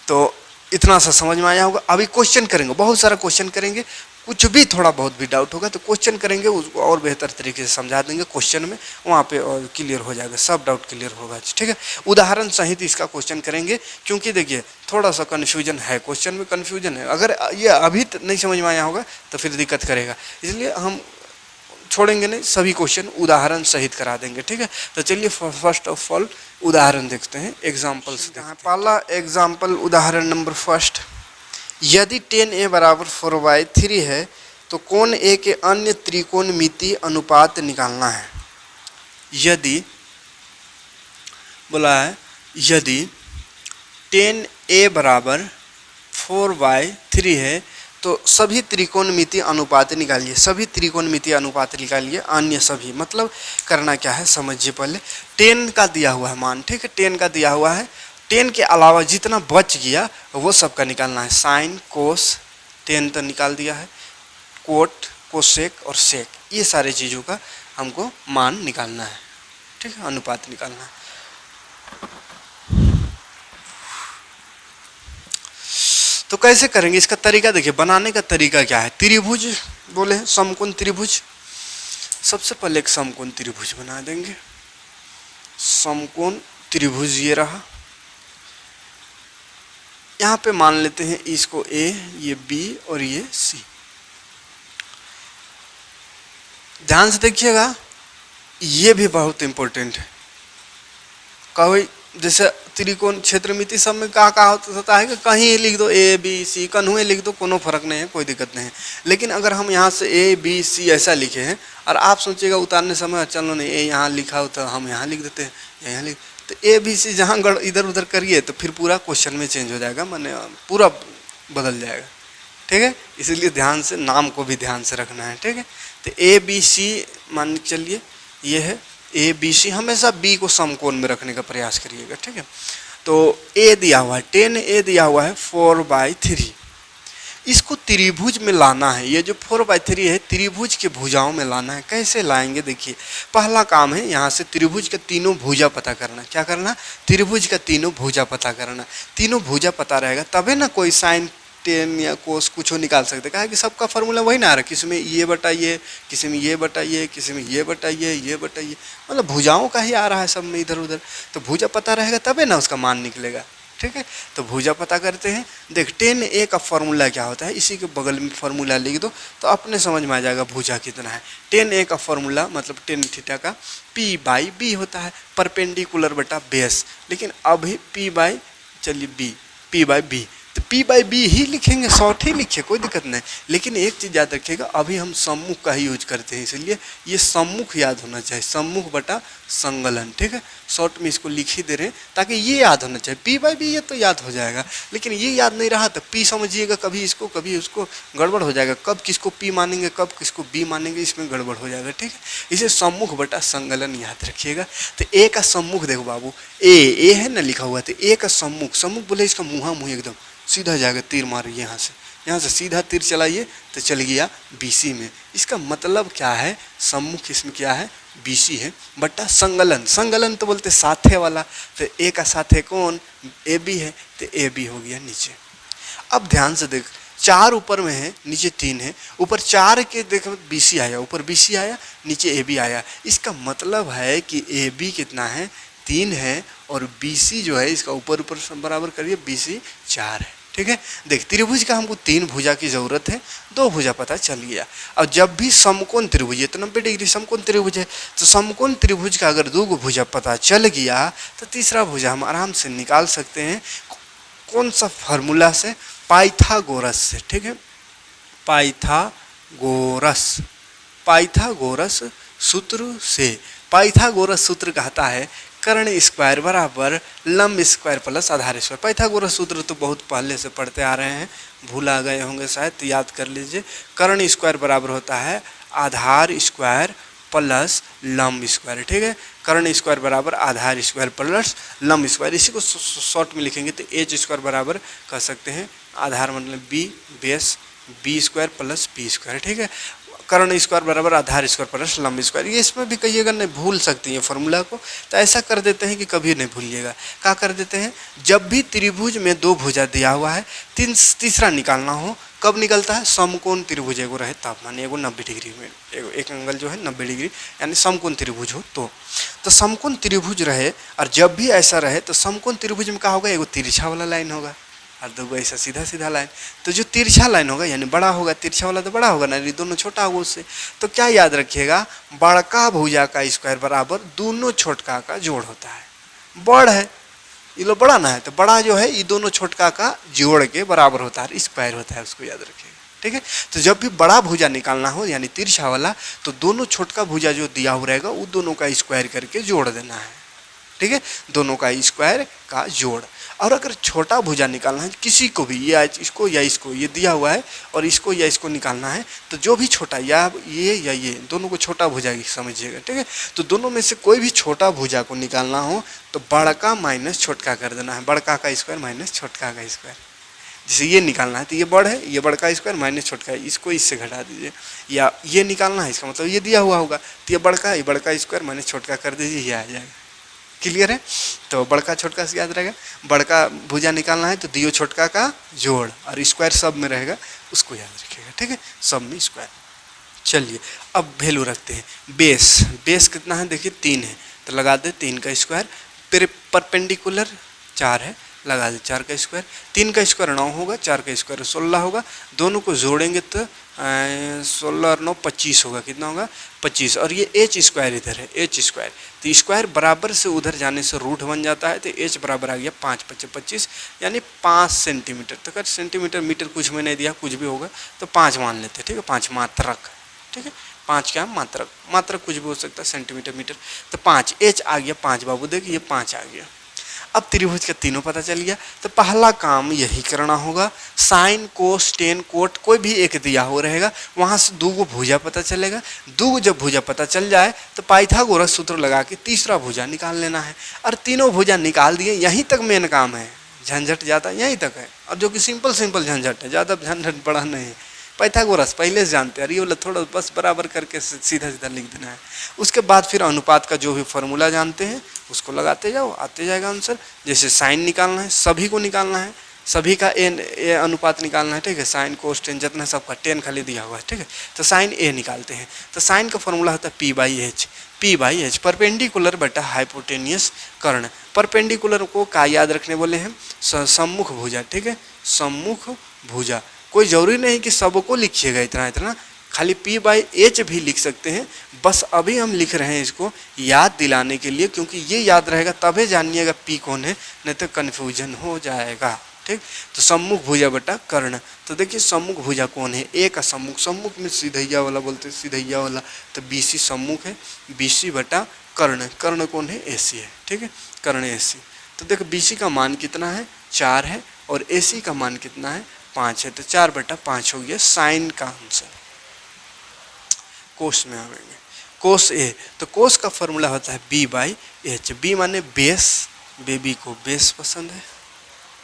तो इतना सा समझ में आया होगा। अभी क्वेश्चन करेंगे, बहुत सारा क्वेश्चन करेंगे, कुछ भी थोड़ा बहुत भी डाउट होगा तो क्वेश्चन करेंगे, उसको और बेहतर तरीके से समझा देंगे क्वेश्चन में, वहाँ पे और क्लियर हो जाएगा, सब डाउट क्लियर होगा। ठीक है, उदाहरण सहित इसका क्वेश्चन करेंगे, क्योंकि देखिए थोड़ा सा कन्फ्यूजन है, क्वेश्चन में कन्फ्यूजन है। अगर ये अभी नहीं समझ में आया होगा तो फिर दिक्कत करेगा, इसलिए हम छोड़ेंगे नहीं, सभी क्वेश्चन उदाहरण सहित करा देंगे। ठीक है, तो चलिए फर्स्ट ऑफ ऑल उदाहरण देखते हैं, एग्जाम्पल्स देखते हैं। पहला एग्जाम्पल, उदाहरण नंबर फर्स्ट, यदि 10a बराबर 4/3 है तो कोण ए के अन्य त्रिकोणमितीय अनुपात निकालना है। यदि बोला है, यदि 10a बराबर 4/3 है तो सभी त्रिकोणमितीय अनुपात निकालिए, सभी त्रिकोणमितीय अनुपात निकालिए, अन्य सभी मतलब करना क्या है समझिए। पहले 10 का दिया हुआ है मान, ठीक है, 10 का दिया हुआ है, 10 के अलावा जितना बच गया वो सब का निकालना है। साइन कोस 10 तो निकाल दिया है, कोट कोसेक और सेक, ये सारे चीज़ों का हमको मान निकालना है। ठीक है, अनुपात निकालना है। तो कैसे करेंगे इसका तरीका देखिए, बनाने का तरीका क्या है। त्रिभुज बोले हैं, समकोण त्रिभुज। सबसे पहले एक समकोण त्रिभुज बना देंगे, समकोण त्रिभुज ये रहा। यहाँ पे मान लेते हैं इसको ए, ये बी और ये सी। ध्यान से देखिएगा, ये भी बहुत इंपॉर्टेंट है। कोई जैसे त्रिकोण क्षेत्रमिति सब में कहा होता है कि कहीं लिख दो ए बी सी, कन्हुए लिख दो, कोनो फर्क नहीं है, कोई दिक्कत नहीं है। लेकिन अगर हम यहाँ से ए बी सी ऐसा लिखे हैं और आप सोचिएगा उतारने समय चलो नहीं ए यहाँ लिखा हो तो हम यहाँ लिख देते हैं, यहाँ लिख, तो ए बी सी जहाँ इधर उधर करिए तो फिर पूरा क्वेश्चन में चेंज हो जाएगा, माने पूरा बदल जाएगा। ठीक है, इसीलिए ध्यान से नाम को भी ध्यान से रखना है। ठीक है, तो ए बी सी मान चलिए ये है ए बी सी, हमेशा बी को समकोण में रखने का प्रयास करिएगा। ठीक है, तो ए दिया हुआ है 10, ए दिया हुआ है 4/3, इसको त्रिभुज में लाना है। ये जो 4/3 है त्रिभुज के भुजाओं में लाना है। कैसे लाएंगे देखिए, पहला काम है यहाँ से त्रिभुज का तीनों भुजा पता करना। क्या करना? त्रिभुज का तीनों भुजा पता करना। तीनों भुजा पता रहेगा तबे ना कोई साइन 10 या कोस कुछ निकाल सकते, कहा कि सबका फॉर्मूला वही ना आ रहा, किसी में ये बटा ये, किसी में ये बटा ये, किसी में ये बटा ये बटा ये, मतलब भुजाओं का ही आ रहा है सब में इधर उधर। तो भुजा पता रहेगा तबे ना उसका मान निकलेगा। ठीक है, तो भुजा पता करते हैं। देख 10a का फॉर्मूला क्या होता है, इसी के बगल में फॉर्मूला लिख दो तो अपने समझ में आ जाएगा भुजा कितना है। 10a का फॉर्मूला मतलब 10 थीटा का p/b होता है, परपेंडिकुलर बटा बेस। लेकिन अभी p/, चलिए b, p/b, तो p/b ही लिखेंगे, शॉर्ट ही लिखिए, कोई दिक्कत नहीं। लेकिन एक चीज़ याद रखिएगा, अभी हम सम्मुख का ही यूज करते हैं, इसलिए ये सम्मुख याद होना चाहिए, सम्मुख बटा संगलन। ठीक है, शॉर्ट में इसको लिख ही दे रहे हैं ताकि ये याद होना चाहिए। p/b ये तो याद हो जाएगा, लेकिन ये याद नहीं रहा तो p समझिएगा, कभी इसको कभी उसको, गड़बड़ हो जाएगा। कब किसको p मानेंगे कब किसको b मानेंगे, इसमें गड़बड़ हो जाएगा। ठीक है, इसे सम्मुख बटा संगलन याद रखिएगा। तो a का सम्मुख देखो बाबू, ए है ना लिखा हुआ, तो a का सम्मुख, सम्मुख बोले इसका मुँहा मुँह एकदम सीधा जाकर तीर मारिए यहाँ से सीधा तीर चलाइए तो चल गया BC में। इसका मतलब क्या है, सम्मुख इसमें क्या है, BC है बट्टा संगलन। संगलन तो बोलते साथे वाला, तो A का साथे कौन, AB है, तो AB हो गया नीचे। अब ध्यान से देख, 4 ऊपर में है, नीचे 3 है। ऊपर 4 के देख BC आया, ऊपर BC आया, नीचे AB आया। इसका मतलब है कि AB कितना है, 3 है, और BC जो है इसका ऊपर बराबर करिए, BC 4 है। ठीक है, देख त्रिभुज का हमको 3 भुजा की जरूरत है, 2 भुजा पता चल गया। अब जब भी समकोण त्रिभुज है तो 90 डिग्री समकोण त्रिभुज है, तो समकोण त्रिभुज का अगर 2 भुजा पता चल गया तो तीसरा भुजा हम आराम से निकाल सकते हैं। कौन सा फार्मूला से, पाइथागोरस से। ठीक है, पाइथागोरस सूत्र से। पाइथागोरस सूत्र कहता है कर्ण स्क्वायर बराबर लंब स्क्वायर प्लस आधार स्क्वायर। पाइथागोरस सूत्र तो बहुत पहले से पढ़ते आ रहे हैं, भूला गए होंगे शायद, तो याद कर लीजिए। कर्ण स्क्वायर बराबर होता है आधार स्क्वायर प्लस लंब स्क्वायर। ठीक है, कर्ण स्क्वायर बराबर आधार स्क्वायर प्लस लंब स्क्वायर। इसी को शॉर्ट में लिखेंगे तो एच स्क्वायर बराबर कर सकते हैं, आधार मतलब B base B square plus P square. ठीक है, कर्ण स्क्वायर बराबर आधार स्क्वायर प्लस लंब स्क्वायर। ये इसमें भी कहिएगा नहीं, भूल सकती हैं फॉर्मूला को, तो ऐसा कर देते हैं कि कभी नहीं भूलिएगा। क्या कर देते हैं, जब भी त्रिभुज में 2 भुजा दिया हुआ है, तीसरा निकालना हो, कब निकलता है, समकोण त्रिभुज एगो रहे तापमान एगो 90 डिग्री में, एक एंगल जो है 90 डिग्री यानी समकोण त्रिभुज हो तो समकोण त्रिभुज रहे। और जब भी ऐसा रहे तो समकोण त्रिभुज में क्या होगा, एगो तिरछा वाला लाइन होगा और 2 ऐसा सीधा सीधा लाइन। तो जो तिरछा लाइन होगा यानी बड़ा होगा, तिरछा वाला तो बड़ा होगा ना, ये दोनों छोटा होगा उससे। तो क्या याद रखिएगा, बड़का भुजा का स्क्वायर बराबर दोनों छोटका का जोड़ होता है। बड़ है ये लो बड़ा ना है, तो बड़ा जो है ये दोनों छोटका का जोड़ के बराबर होता है, स्क्वायर होता है, उसको याद रखिएगा। ठीक है, तो जब भी बड़ा भुजा निकालना हो यानी तिरछा वाला, तो दोनों छोटका भुजा जो दिया हुआ रहेगा वो दोनों का स्क्वायर करके जोड़ देना है। ठीक है, दोनों का स्क्वायर का जोड़। और अगर छोटा भुजा निकालना है किसी को भी, या इसको या इसको, ये दिया हुआ है और इसको या इसको निकालना है, तो जो भी छोटा या ये दोनों को छोटा भुजा समझिएगा। ठीक है, तो दोनों में से कोई भी छोटा भुजा को निकालना हो तो बड़का माइनस छोटका कर देना है, बड़का का स्क्वायर माइनस छोटका का स्क्वायर। जैसे ये निकालना है तो ये बड़ है, ये बड़का स्क्वायर माइनस छोटका है, इसको इससे घटा दीजिए। या ये निकालना है, इसका मतलब ये दिया हुआ होगा तो ये बड़का स्क्वायर माइनस छोटका कर दीजिए, ये आ जाएगा। क्लियर है, तो बड़का छोटका से याद रहेगा। बड़का भुजा निकालना है तो दियो छोटका का जोड़, और स्क्वायर सब में रहेगा, उसको याद रखिएगा। ठीक है, सब में स्क्वायर। चलिए अब वैल्यू रखते हैं। बेस कितना है, देखिए 3 है, तो लगा दे 3 का स्क्वायर। फिर परपेंडिकुलर 4 है, लगा दे 4 का स्क्वायर। 3 का स्क्वायर 9 होगा, 4 का स्क्वायर 16 होगा। दोनों को जोड़ेंगे तो 16 और 9 25 होगा, कितना होगा 25। और ये एच स्क्वायर इधर है, एच स्क्वायर, तो स्क्वायर बराबर से उधर जाने से रूट बन जाता है, तो एच बराबर आ गया 5 × 25 यानी 5 सेंटीमीटर। तो अगर सेंटीमीटर मीटर कुछ में नहीं दिया, कुछ भी होगा तो 5 मान लेते हैं। ठीक है, 5 मात्रक। ठीक है, 5 क्या मात्रक कुछ भी हो सकता है, सेंटीमीटर मीटर। तो 5 एच आ गया 5 बाबू, देखिए ये 5 आ गया। अब त्रिभुज का तीनों पता चल गया, तो पहला काम यही करना होगा, साइन कोस टेन कोट कोई भी एक दिया हो रहेगा, वहाँ से 2 भुजा पता चलेगा। 2 जब भुजा पता चल जाए तो पाइथागोरस सूत्र लगा के तीसरा भुजा निकाल लेना है। और तीनों भुजा निकाल दिए, यहीं तक मेन काम है, झंझट ज़्यादा यहीं तक है। और जो कि सिंपल झंझट है, ज़्यादा झंझट बड़ा नहीं है। पाइथागोरस पहले से जानते हैं, ये वाला थोड़ा बस बराबर करके सीधा लिख देना है। उसके बाद फिर अनुपात का जो भी फॉर्मूला जानते हैं उसको लगाते जाओ, आते जाएगा आंसर। जैसे साइन निकालना है, सभी को निकालना है, सभी का ए अनुपात निकालना है। ठीक है, साइन कोस टेन जितना सबका 10 खाली दिया हुआ है। ठीक है, तो साइन ए निकालते हैं, तो साइन का फॉर्मूला होता है P/H परपेंडिकुलर बटा हाइपोटेनियस कर्ण। परपेंडिकुलर को का याद रखने बोले हैं, सम्मुख भुजा। ठीक है, सम्मुख भुजा, कोई जरूरी नहीं कि सबको लिखिएगा इतना, खाली P/H भी लिख सकते हैं। बस अभी हम लिख रहे हैं इसको याद दिलाने के लिए, क्योंकि ये याद रहेगा तभी जानिएगा P कौन है, नहीं तो कन्फ्यूजन हो जाएगा। ठीक, तो सम्मुख भुजा बटा कर्ण। तो देखिए सम्मुख भुजा कौन है, ए का सम्मुख में सीधैया वाला बोलते हैं, सीधैया वाला, तो BC सम्मुख है, BC बटा कर्ण कौन है, AC है। ठीक है, कर्ण AC। तो देखो BC का मान कितना है 4 है, और AC का मान कितना है 5 है, तो 4/5 हो गया साइन का आंसर। कोस में आवेंगे, कोस ए, तो कोस का फॉर्मूला होता है B/H। B माने बेस, बेबी को बेस पसंद है,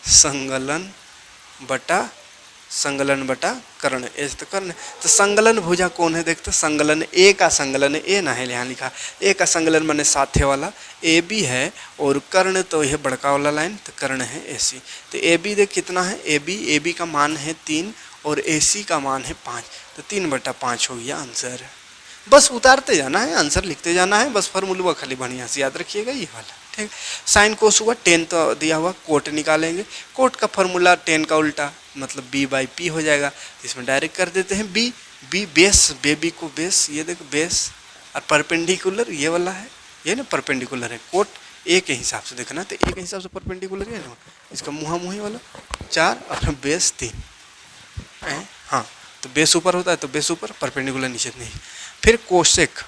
संगलन बटा संगलन बटा कर्ण, एच तो कर्ण। तो संगलन भुजा कौन है देखते, संगलन ए का संगलन ए ना है यहाँ लिखा, ए का संगलन माने साथे वाला ए बी है, और कर्ण तो यह बड़का वाला लाइन, तो कर्ण है ए सी। तो ए बी देख कितना है, ए बी का मान है 3 और ए सी का मान है 5, तो 3/5 हो गया आंसर। बस उतारते जाना है, आंसर लिखते जाना है, बस फॉर्मूला खाली बढ़िया से याद रखिएगा ये वाला, ठीक। साइन कोस हुआ, टेन तो दिया हुआ, कोट निकालेंगे, कोट का फॉर्मूला टेन का उल्टा मतलब b/p हो जाएगा, इसमें डायरेक्ट कर देते हैं b बेस, बेबी को बेस, ये देखो बेस, और परपेंडिकुलर ये वाला है, ये ना परपेंडिकुलर है, कोट ए के हिसाब से देखना, तो ए के हिसाब से परपेंडिकुलर है ना, इसका मुँहा मुँही वाला 4 और बेस 3, हाँ, तो बेस ऊपर होता है तो बेस ऊपर, परपेंडिकुलर नीचे नहीं। फिर कोसेक,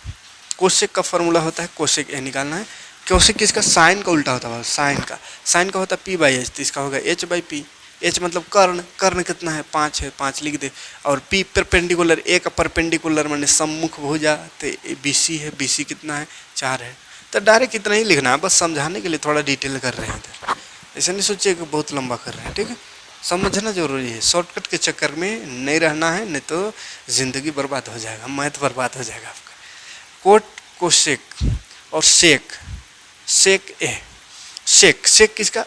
कोसेक का फॉर्मूला होता है, कोसेक ए निकालना है, कोसेक किसका, साइन का उल्टा होता है, साइन का होता है p/h, तो इसका होगा h/p, h मतलब कर्ण, कर्ण कितना है 5 है, 5 लिख दे, और p परपेंडिकुलर, ए का परपेंडिकुलर माने सम्मुख भुजा, तो BC है, BC कितना है 4 है। तो डायरेक्ट इतना ही लिखना है, बस समझाने के लिए थोड़ा डिटेल कर रहे हैं, ऐसा नहीं सोचिए कि बहुत लंबा कर रहे हैं, ठीक है, समझना जरूरी है, शॉर्टकट के चक्कर में नहीं रहना है, नहीं तो ज़िंदगी बर्बाद हो जाएगा, मैथ बर्बाद हो जाएगा आपका। कोट, कोसेक और सेक, सेक ए, सेक किसका,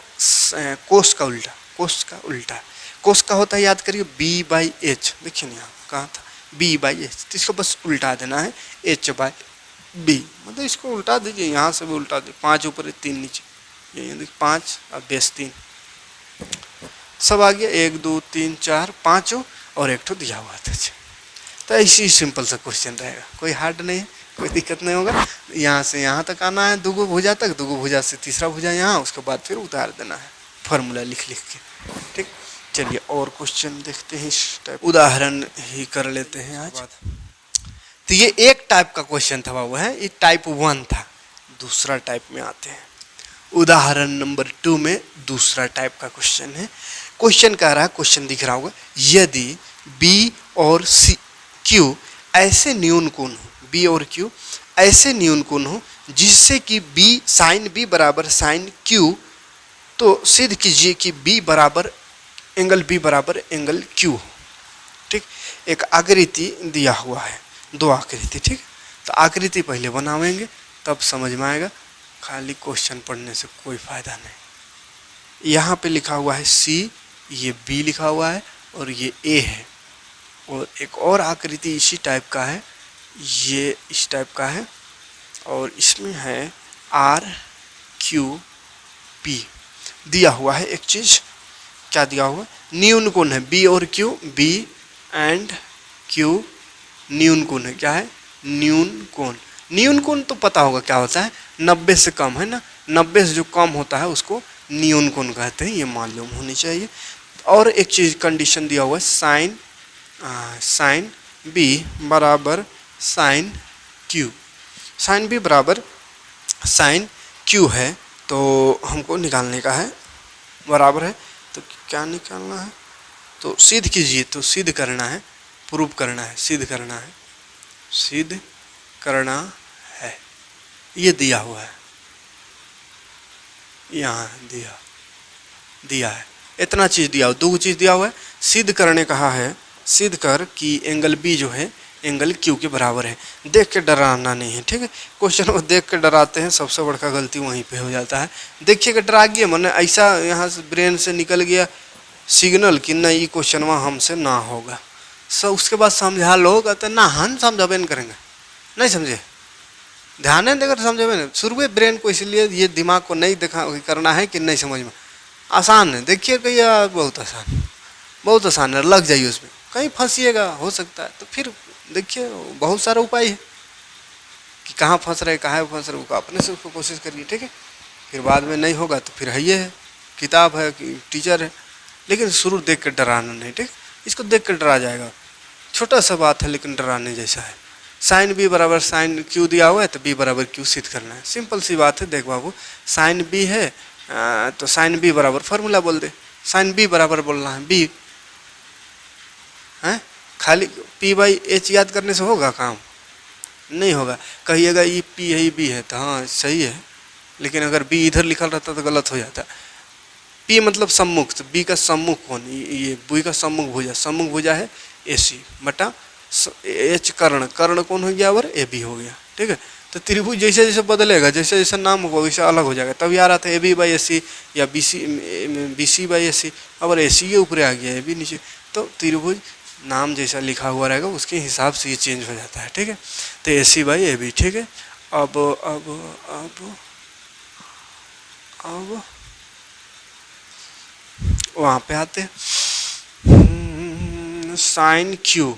कोस का उल्टा, कोस का उल्टा, कोस का होता है याद करिए b/h, देखिए ना यहाँ कहाँ था b/h, तो इसको बस उल्टा देना है h/b, मतलब इसको उल्टा दीजिए, यहाँ से भी उल्टा दीजिए, 5 ऊपर 3 नीचे, ये देखिए 5 और बेस 3, सब आ गया, 1 2 3 4 5 और एक ठो दिया हुआ था। तो ऐसी सिंपल सा क्वेश्चन रहेगा, कोई हार्ड नहीं है, कोई दिक्कत नहीं होगा। यहाँ से यहाँ तक आना है, दुगो भुजा तक, दुगो भुजा से तीसरा भुजा यहाँ, उसके बाद फिर उतार देना है फॉर्मूला लिख के, ठीक। चलिए और क्वेश्चन देखते हैं, इस टाइप उदाहरण ही कर लेते हैं आज। तो ये एक टाइप का क्वेश्चन था बाबू, है ये टाइप 1 था। दूसरा टाइप में आते हैं, उदाहरण नंबर 2 में दूसरा टाइप का क्वेश्चन है। क्वेश्चन कह रहा है, क्वेश्चन दिख रहा होगा, यदि B और Q ऐसे न्यून कोण हो, B और Q ऐसे न्यून कोण हो जिससे कि B साइन B बराबर साइन Q, तो सिद्ध कीजिए कि B बराबर एंगल B बराबर एंगल Q हो, ठीक। एक आकृति दिया हुआ है, 2 आकृति, ठीक। तो आकृति पहले बनावेंगे तब समझ में आएगा, खाली क्वेश्चन पढ़ने से कोई फायदा नहीं। यहाँ पे लिखा हुआ है C, ये B लिखा हुआ है और ये A है, और एक और आकृति इसी टाइप का है, ये इस टाइप का है, और इसमें है RQP दिया हुआ है। एक चीज़ क्या दिया हुआ, न्यून कोण है B और Q, B एंड Q न्यून कोण है, क्या है न्यून कोण। न्यून कोण तो पता होगा क्या होता है, 90 से कम है ना, 90 से जो कम होता है उसको न्यून कोण कहते हैं, ये मालूम होनी चाहिए। और एक चीज़ कंडीशन दिया हुआ है, साइन B बराबर साइन Q, साइन B बराबर साइन Q है, तो हमको निकालने का है, बराबर है, तो क्या निकालना है, तो सिद्ध कीजिए, तो सिद्ध करना है, प्रूव करना है, सिद्ध करना है, सिद्ध करना है, ये दिया हुआ है, यहाँ दिया है, इतना चीज़ दिया हुआ, 2 चीज़ दिया हुआ है। सिद्ध करने कहा है, सिद्ध कर कि एंगल B जो है एंगल Q के बराबर है। देख के डराना नहीं है, ठीक है, क्वेश्चन को देख के डराते हैं, सबसे बड़का गलती वहीं पे हो जाता है। देखिएगा डरा गया, मैंने ऐसा यहाँ से ब्रेन से निकल गया सिग्नल कि नहीं ये क्वेश्चन हमसे ना होगा, सब उसके बाद समझा लो, कहते ना हम समझाबे नहीं करेंगे, नहीं समझे, ध्यान देकर समझेबे नहीं, शुरू ब्रेन को इसलिए ये दिमाग को नहीं देखा करना है कि नहीं समझ में, आसान है, देखिए कहिए बहुत आसान है, लग जाइए उसमें, कहीं फंसिएगा हो सकता है, तो फिर देखिए बहुत सारा उपाय है कि कहाँ फंस रहे, कहाँ फंस रहे, वो अपने से उसको कोशिश करिए, ठीक है। फिर बाद में नहीं होगा तो फिर ये है, किताब है कि टीचर है, लेकिन शुरू देख कर डराना नहीं, ठीक, इसको देख कर डरा जाएगा, छोटा सा बात है लेकिन डराने जैसा है। साइन B बराबर साइन Q दिया हुआ है, तो B बराबर Q सिद्ध करना है, सिंपल सी बात है। देख बाबू, साइन B है तो साइन B बराबर फार्मूला बोल दे, साइन B बराबर बोलना है B है, खाली P/H याद करने से होगा काम, नहीं होगा। कहिएगा ये P है ये B है, तो हाँ सही है, लेकिन अगर B इधर लिखा रहता तो गलत हो जाता। पी मतलब सम्मुख, तो बी का सम्मुख कौन, ये बी का सम्मुख भुजा है ए सी बटा एच कर्ण, कर्ण कौन हो गया और ए बी हो गया। ठीक है, तो त्रिभुज जैसे जैसे बदलेगा, जैसे जैसे नाम होगा वैसे अलग हो जाएगा। तब आ रहा था ए बी बाई ए सी या बी सी बाई ए सी, अब ए सी के ऊपर आ गया ए बी नीचे, तो त्रिभुज नाम जैसा लिखा हुआ रहेगा उसके हिसाब से ये चेंज हो जाता है। ठीक है, तो A C by A B. ठीक है, अब अब अब अब वहाँ पे आते हैं साइन क्यू।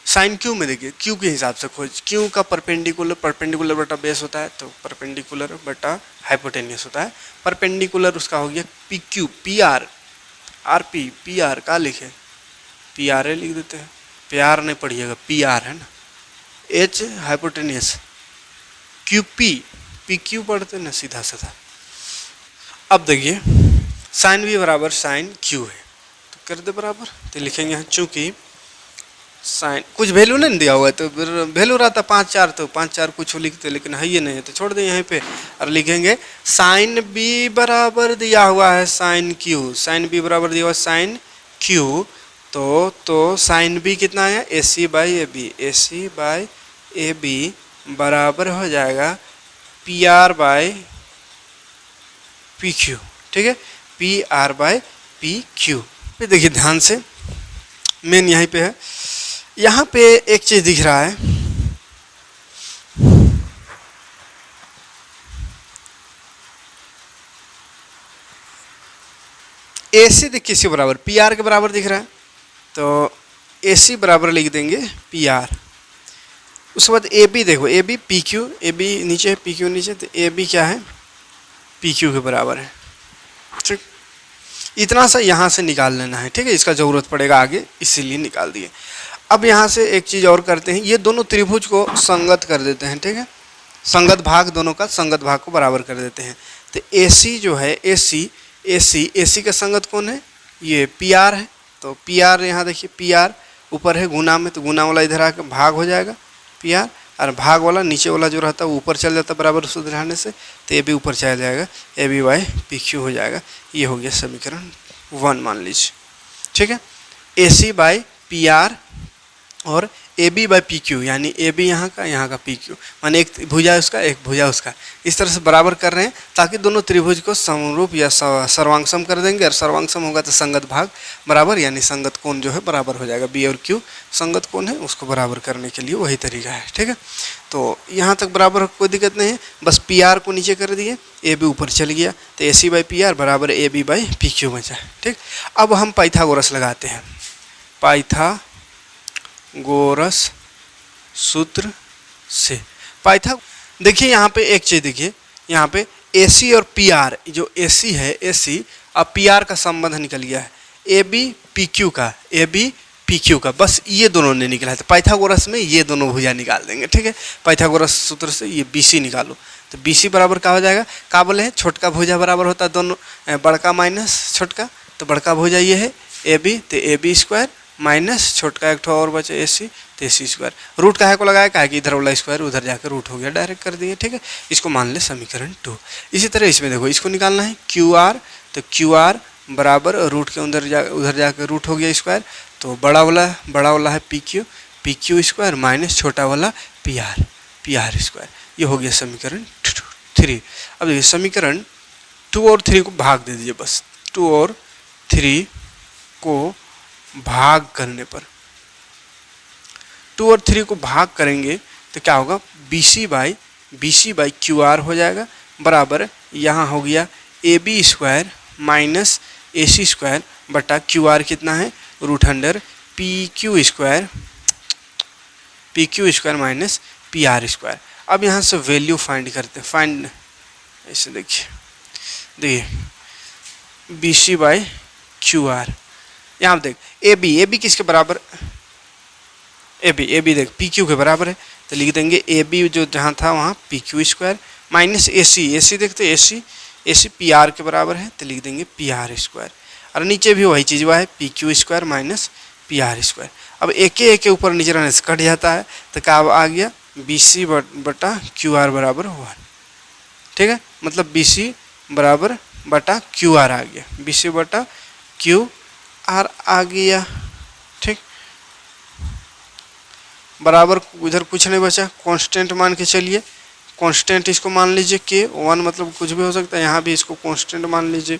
साइन क्यू में देखिए क्यू के हिसाब से खोज, क्यू का परपेंडिकुलर बटा बेस होता है, तो परपेंडिकुलर बटा हाइपोटेनियस होता है। परपेंडिकुलर उसका हो गया P Q, P R, R P, P R का लिखे, पी आर ए लिख देते हैं, प्यार नहीं पढ़िएगा, पी आर है ना, H hypotenuse, Q P, P Q पढ़ते ना सीधा सीधा। अब देखिए साइन भी बराबर साइन क्यू है, तो कर दे बराबर, तो लिखेंगे यहाँ चूंकि साइन कुछ वैल्यू नहीं दिया हुआ है, तो वैल्यू रहता 5-4, तो 5-4 कुछ लिखते, लेकिन है ये नहीं है तो छोड़ दें यहाँ पे और लिखेंगे साइन बी बराबर दिया हुआ है साइन क्यू, साइन बी बराबर दिया हुआ है साइन क्यू, तो साइन बी कितना है A C by A B, A C by A B बराबर हो जाएगा P R by P Q. ठीक है, P R by P Q. फिर देखिए ध्यान से, मेन यहीं पे है, यहाँ पे एक चीज दिख रहा है, ए सी देखिए किसी बराबर पी आर के बराबर दिख रहा है, तो ए सी बराबर लिख देंगे पी आर। उसके बाद ए बी देखो, A B P Q, A B नीचे है पी क्यू नीचे, तो ए बी क्या है पी क्यू के बराबर है। ठीक, इतना सा यहाँ से निकाल लेना है। ठीक है, इसका ज़रूरत पड़ेगा आगे, इसीलिए निकाल दिए। अब यहाँ से एक चीज़ और करते हैं, ये दोनों त्रिभुज को संगत कर देते हैं। ठीक है, संगत भाग, दोनों का संगत भाग को बराबर कर देते हैं। तो ए सी जो है ए सी का संगत कौन है, ये पी आर है, तो पी आर यहाँ देखिए पी आर ऊपर है गुना में, तो गुना वाला इधर आकर भाग हो जाएगा पी आर, और भाग वाला नीचे वाला जो रहता है वो ऊपर चल जाता है बराबर सूत्र रहने से, तो ए बी ऊपर चला जाएगा, A B by P Q हो जाएगा। ये हो गया समीकरण 1 मान लीजिए। ठीक है, A C by P R और A B by P Q, यानी ए बी यहाँ का पी क्यू, माने एक भुजा उसका एक भुजा उसका, इस तरह से बराबर कर रहे हैं ताकि दोनों त्रिभुज को समरूप या सर्वांगसम कर देंगे, और सर्वांगसम होगा तो संगत भाग बराबर, यानी संगत कोण जो है बराबर हो जाएगा। बी और क्यू संगत कोण है, उसको बराबर करने के लिए वही तरीका है। ठीक है, तो यहाँ तक बराबर कोई दिक्कत नहीं है, बस पी आर को नीचे कर दिए, ए बी ऊपर चल गया, तो A C by P R बराबर A B by P Q बचा। ठीक, अब हम पाइथागोरस लगाते हैं, पाइथागोरस सूत्र से देखिए यहाँ पे एक चीज देखिए, यहाँ पे ए सी और पी आर, जो ए सी है ए सी, अब पी आर का संबंध निकल गया है ए बी पी क्यू का, ए बी पी क्यू का, बस ये दोनों ने निकला है। तो पाइथागोरस में ये दोनों भुजा निकाल देंगे। ठीक है, पाइथागोरस सूत्र से ये बी सी निकालो, तो बी सी बराबर क्या हो जाएगा, क्या बोले हैं छोटका भुजा बराबर होता है दोनों बड़का माइनस छोटका, तो बड़का भुजा ये है ए बी, तो ए बी स्क्वायर माइनस छोटका एक ठो और बचे ए सी, तो ए सी स्क्वायर, रूट काहे को लगाया, काहे कि इधर वाला स्क्वायर उधर जाकर रूट हो गया, डायरेक्ट कर दिए। ठीक है, इसको मान ले समीकरण 2। इसी तरह इसमें देखो इसको निकालना है क्यू आर, तो क्यू आर बराबर रूट के उधर जाकर रूट हो गया स्क्वायर, तो बड़ा वाला है पी क्यू स्क्वायर माइनस छोटा वाला पी आर स्क्वायर, ये हो गया समीकरण 3। अब देखिए समीकरण 2 और 3 को भाग दे दीजिए, बस 2 और 3 को भाग करने पर, 2 और 3 को भाग करेंगे तो क्या होगा, B C by Q R हो जाएगा, बराबर यहाँ हो गया A B square minus A C square बटा क्यू आर कितना है root under P Q square minus P R square. अब यहाँ से वैल्यू फाइंड करते हैं, फाइंड ऐसे देखिए B C by Q R, यहाँ देख ए बी किसके बराबर, ए बी देख पी क्यू के बराबर है, तो लिख देंगे ए बी जो जहाँ था वहाँ P Q square minus A सी देखते ए सी पी आर के बराबर है, तो लिख देंगे पी आर स्क्वायर, और नीचे भी वही चीज़ हुआ है P Q square minus P R square. अब एक ऊपर नीचे रहने से कट जाता है, तो क्या आ गया बी सी बटा क्यू आर बराबर 1। ठीक है, मतलब बी सी बराबर बटा क्यू आर आ गया, BC बटा क्यू आर आ गया। ठीक, बराबर इधर कुछ नहीं बचा, कांस्टेंट मान के चलिए, कांस्टेंट इसको मान लीजिए के 1 मतलब कुछ भी हो सकता है, यहाँ भी इसको कांस्टेंट मान लीजिए,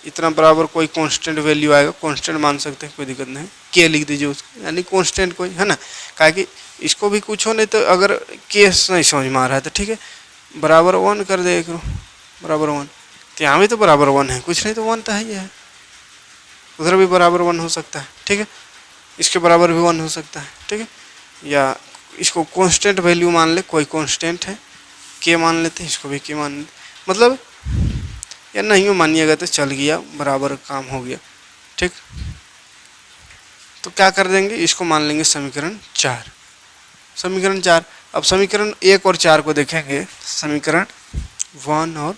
इतना बराबर कोई कांस्टेंट वैल्यू आएगा, कांस्टेंट मान सकते हैं, कोई दिक्कत नहीं, के लिख दीजिए उसको, यानी कांस्टेंट कोई है ना, काहे कि इसको भी कुछ हो नहीं तो अगर केस नहीं समझ में आ रहा है तो ठीक है, बराबर 1 कर दे करो, बराबर 1, तो यहाँ भी तो बराबर 1 है, कुछ नहीं तो 1 तो है ही है, उधर भी बराबर 1 हो सकता है। ठीक है, इसके बराबर भी 1 हो सकता है। ठीक है, या इसको कांस्टेंट वैल्यू मान ले, कोई कांस्टेंट है, के मान लेते हैं, इसको भी के मान लेते, मतलब या नहीं मानिएगा तो चल गया, बराबर काम हो गया। ठीक, तो क्या कर देंगे, इसको मान लेंगे समीकरण 4, समीकरण 4। अब समीकरण 1 और 4 को देखेंगे, समीकरण 1 और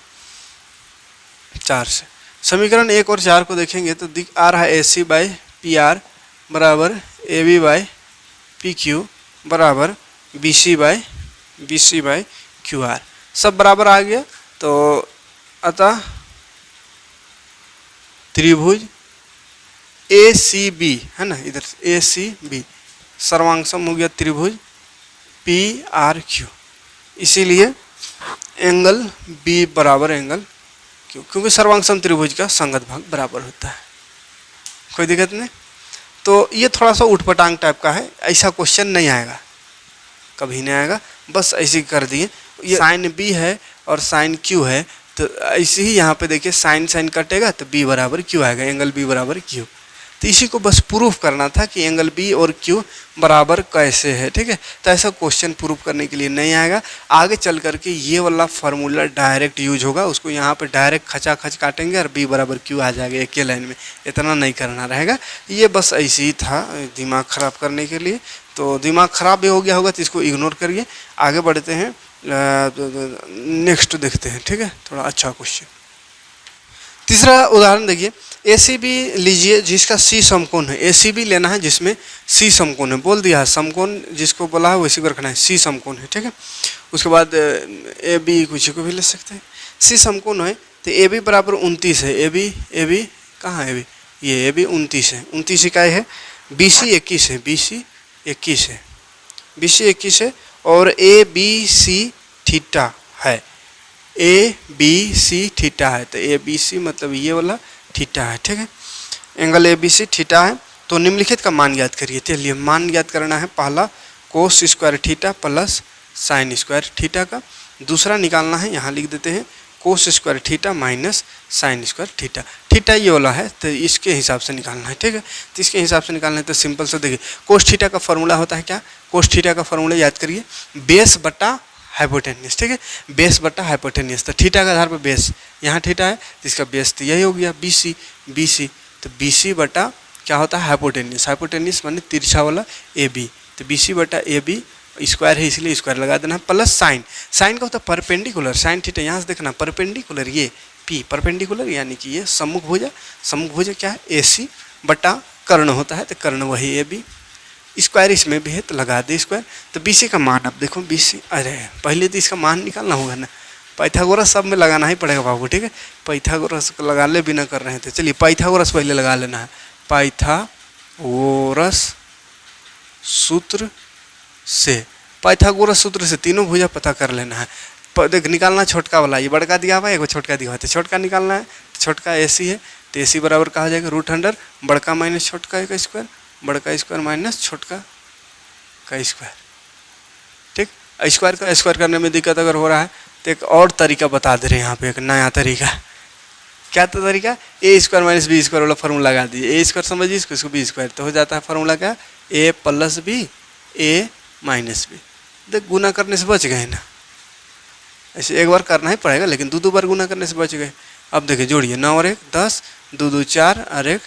4 से समीकरण 1 और 4 को देखेंगे तो दिख आ रहा है AC बाई पी आर बराबर AB बाई पी क्यू बराबर BC बाई क्यू आर, सब बराबर आ गया। तो अतः त्रिभुज ACB है ना, इधर ACB सर्वांगसम हो गया त्रिभुज PRQ, इसीलिए एंगल B बराबर एंगल Q, क्योंकि सर्वांगसम त्रिभुज का संगत भाग बराबर होता है, कोई दिक्कत नहीं। तो ये थोड़ा सा उठपटांग टाइप का है, ऐसा क्वेश्चन नहीं आएगा, कभी नहीं आएगा, बस ऐसे कर दिए। ये साइन B है और साइन Q है, तो ऐसे ही यहाँ पे देखिए साइन साइन कटेगा तो B बराबर Q आएगा, एंगल B बराबर Q। तो इसी को बस प्रूफ करना था कि एंगल B और Q बराबर कैसे है। ठीक है, तो ऐसा क्वेश्चन प्रूफ करने के लिए नहीं आएगा, आगे चल करके ये वाला फार्मूला डायरेक्ट यूज होगा, उसको यहाँ पे डायरेक्ट खचाखच काटेंगे और B बराबर Q आ जाएगा एक ही लाइन में, इतना नहीं करना रहेगा। ये बस ऐसे ही था दिमाग ख़राब करने के लिए, तो दिमाग ख़राब भी हो गया होगा तो इसको इग्नोर करिए, आगे बढ़ते हैं, नेक्स्ट देखते हैं। ठीक है, थोड़ा अच्छा क्वेश्चन। तीसरा उदाहरण देखिए, ACB लीजिए जिसका C समकोण है, ACB लेना है जिसमें C समकोण है, बोल दिया है समकोण जिसको बोला है वैसे को रखना है, C समकोण है। ठीक है, उसके बाद AB कुछ को भी ले सकते हैं, C समकोण है तो AB बराबर 29 है, AB कहाँ है, AB ये AB 29 है, 29 इकाई है, BC 21 है, BC 21 है और ABC थीटा है, ABC थीटा है, तो ABC मतलब ये वाला थीटा है। ठीक है, एंगल ABC थीटा है, तो निम्नलिखित का मान याद करिए। चलिए मान याद करना है, पहला cos square theta plus sine square theta का, दूसरा निकालना है, यहाँ लिख देते हैं cos square theta minus sine square theta, theta ये वाला है तो इसके हिसाब से निकालना है। ठीक है, तो इसके हिसाब से निकालना है तो सिंपल से देखिए, कोस थीटा का फॉर्मूला होता है क्या, कोस थीटा का फॉर्मूला याद करिए, बेस बटा हाइपोटेनियस। ठीक है, बेस बटा हाइपोटेनियस, तो थीटा के आधार पर बेस, यहाँ थीटा है तो इसका बेस तो यही हो गया BC, तो BC बटा क्या होता है हाइपोटेनियस, हाइपोटेनियस माने तिरछा वाला AB, तो BC बटा AB स्क्वायर है इसलिए स्क्वायर लगा देना है, प्लस साइन, साइन का होता है परपेंडिकुलर, साइन थीटा यहाँ से देखना परपेंडिकुलर, ये P परपेंडिकुलर यानी कि ये सम्मुख भुजा क्या है AC बटा कर्ण होता है, तो कर्ण वही AB, स्क्वायर इसमें भी है तो लगा दे स्क्वायर। तो BC का मान अब देखो, BC अरे पहले तो इसका मान निकालना होगा ना, पाइथागोरस सब में लगाना ही पड़ेगा बाबू। ठीक है, पाइथागोरस को लगा ले बिना कर रहे हैं, तो चलिए पाइथागोरस पहले लगा लेना है, पाइथागोरस सूत्र से तीनों भुजा पता कर लेना है। देख निकालना छोटका वाला, ये बड़का दिया हुआ है, एगो छोटका दिया हुआ है, तो छोटका निकालना है, तो छोटका AC है, तो AC बराबर कहा जाएगा √अंडर बड़का माइनस छोटका का स्क्वायर, बड़का स्क्वायर माइनस छोटका का स्क्वायर। ठीक, स्क्वायर का स्क्वायर करने में दिक्कत अगर हो रहा है तो एक और तरीका बता दे रहे हैं यहाँ पे, एक नया तरीका, क्या तो तरीका, A square minus B square वाला फार्मूला लगा दिए, A स्क्वायर समझिए इसको B स्क्वायर, तो हो जाता है फार्मूला क्या, A plus B A minus B, देख गुना करने से बच गए ना, ऐसे एक बार करना ही पड़ेगा लेकिन दो बार गुना करने से बच गए। अब देखिए जोड़िए, 9 और 1 10, 2 2 4 और 1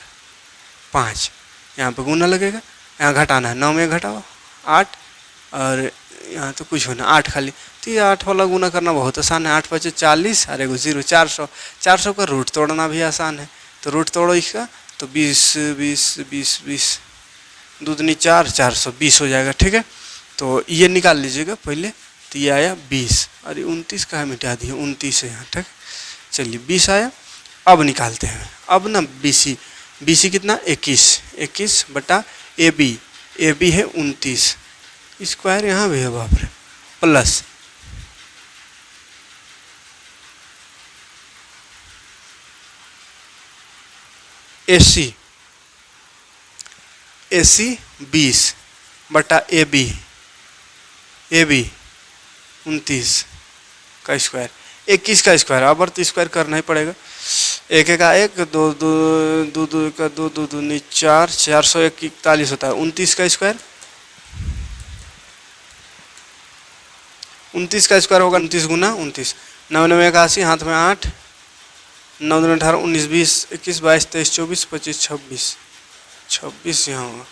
5, यहाँ पे गुना लगेगा, यहाँ घटाना है, 9 में घटाओ 8 और यहाँ तो कुछ होना 8 खाली, तो ये 8 वाला गुना करना बहुत आसान है, 8 5 40 और 1 0 400 का रूट तोड़ना भी आसान है, तो रूट तोड़ो इसका, तो 20 2 दूनी 4 420 हो जाएगा। ठीक है, तो ये निकाल लीजिएगा पहले, तो ये आया 20, अरे 29 का मिटा दिए, 29 है यहाँ। ठीक, चलिए 20 आया। अब निकालते हैं, अब ना BC कितना 21 बटा AB है 29, स्क्वायर यहाँ भी है बाप रे, प्लस AC 20 बटा AB 29 का स्क्वायर, 21 का स्क्वायर, अब तो स्क्वायर करना ही पड़ेगा। एक का एक, दो का दो, दो दूनी 4, 441 होता है। 29 का स्क्वायर, 29 का स्क्वायर होगा 29 गुना 29, 9 9 81, हाथ में 8, 9 2 18, 19 20 21 22 23 24 25 26 यहाँ होगा।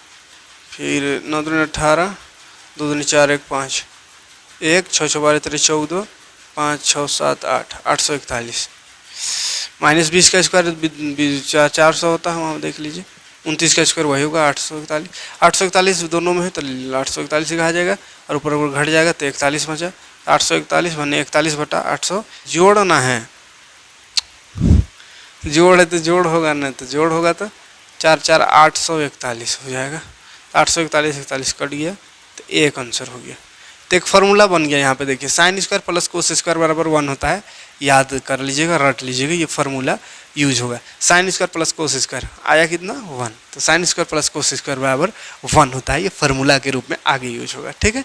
फिर 9 2 18, 2 2 4 1 5, 1 6 6 12 13 14, 5 6 7 8, 841 माइनस 20 का स्क्वायर 400 होता है, वहाँ देख लीजिए। 29 का स्क्वायर वही होगा 841 दोनों में है तो 841 कहा जाएगा, और ऊपर ऊपर घट जाएगा तो 41 बचा। 841 बने 41 बटा 800, जोड़ना है, जोड़ है तो जोड़ होगा, नहीं तो जोड़ होगा तो 4 4 841 हो जाएगा। 841 कट गया तो एक आंसर हो गया। तो एक फार्मूला बन गया यहाँ पे, देखिए sine square plus cos square बराबर 1 होता है, याद कर लीजिएगा, रट लीजिएगा, ये फार्मूला यूज होगा। Sine square plus cos square आया कितना 1, तो sine square plus cos square बराबर 1 होता है, ये फार्मूला के रूप में आगे यूज होगा। ठीक है,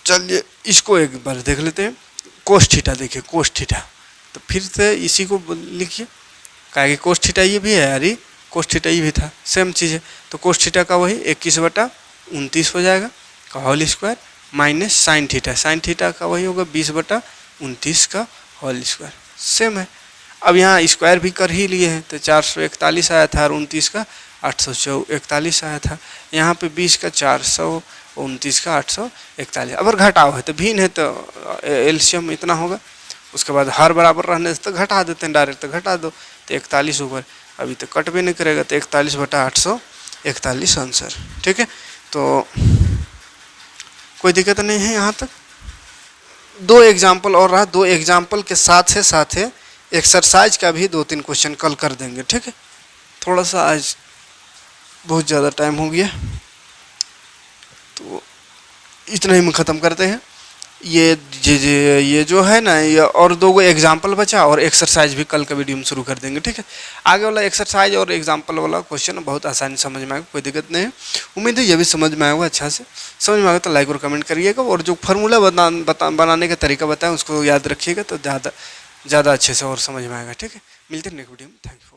चलिए इसको एक बार देख लेते हैं। कोस थीटा, देखिए कोस थीटा, तो फिर से इसी को लिखिए, कहा कि कोस थीटा ये भी है, अरे कोस थीटा ये भी था, सेम चीज़ है। तो कोस थीटा का वही 21 बटा 29 हो जाएगा का whole square, minus sine theta का वही होगा 20 बटा 29 का होल स्क्वायर, सेम है। अब यहाँ स्क्वायर भी कर ही लिए हैं, तो 441 आया था और 29 का 841 आया था। यहाँ पे 20 का 400, 29 का 841। अगर घटाव है तो भिन्न है तो एलसीएम इतना होगा, उसके बाद हर बराबर रहने से तो घटा देते हैं, डायरेक्ट तो घटा दो, तो 41 ऊपर अभी तो कट भी नहीं करेगा, तो 41 बटा 841 आंसर। ठीक है, तो कोई दिक्कत नहीं है यहाँ तक। 2 एग्जाम्पल और रहा, 2 एग्जाम्पल के साथ एक्सरसाइज का भी 2-3 क्वेश्चन कल कर देंगे। ठीक है, थोड़ा सा आज बहुत ज़्यादा टाइम हो गया, तो इतना ही में ख़त्म करते हैं। ये जो है ना, ये और 2 एग्जाम्पल बचा, और एक्सरसाइज भी कल का वीडियो में शुरू कर देंगे। ठीक है, आगे वाला एक्सरसाइज और एग्जाम्पल वाला क्वेश्चन बहुत आसानी समझ में आएगा, कोई दिक्कत नहीं है। उम्मीद है ये भी समझ में आएगा, अच्छा से समझ में आएगा तो लाइक और कमेंट करिएगा, और जो फार्मूला बनाने का तरीका बताएं उसको याद रखिएगा, तो ज़्यादा अच्छे से और समझ में आएगा। ठीक है, मिलते हैं नेक्स्ट वीडियो में, थैंक यू।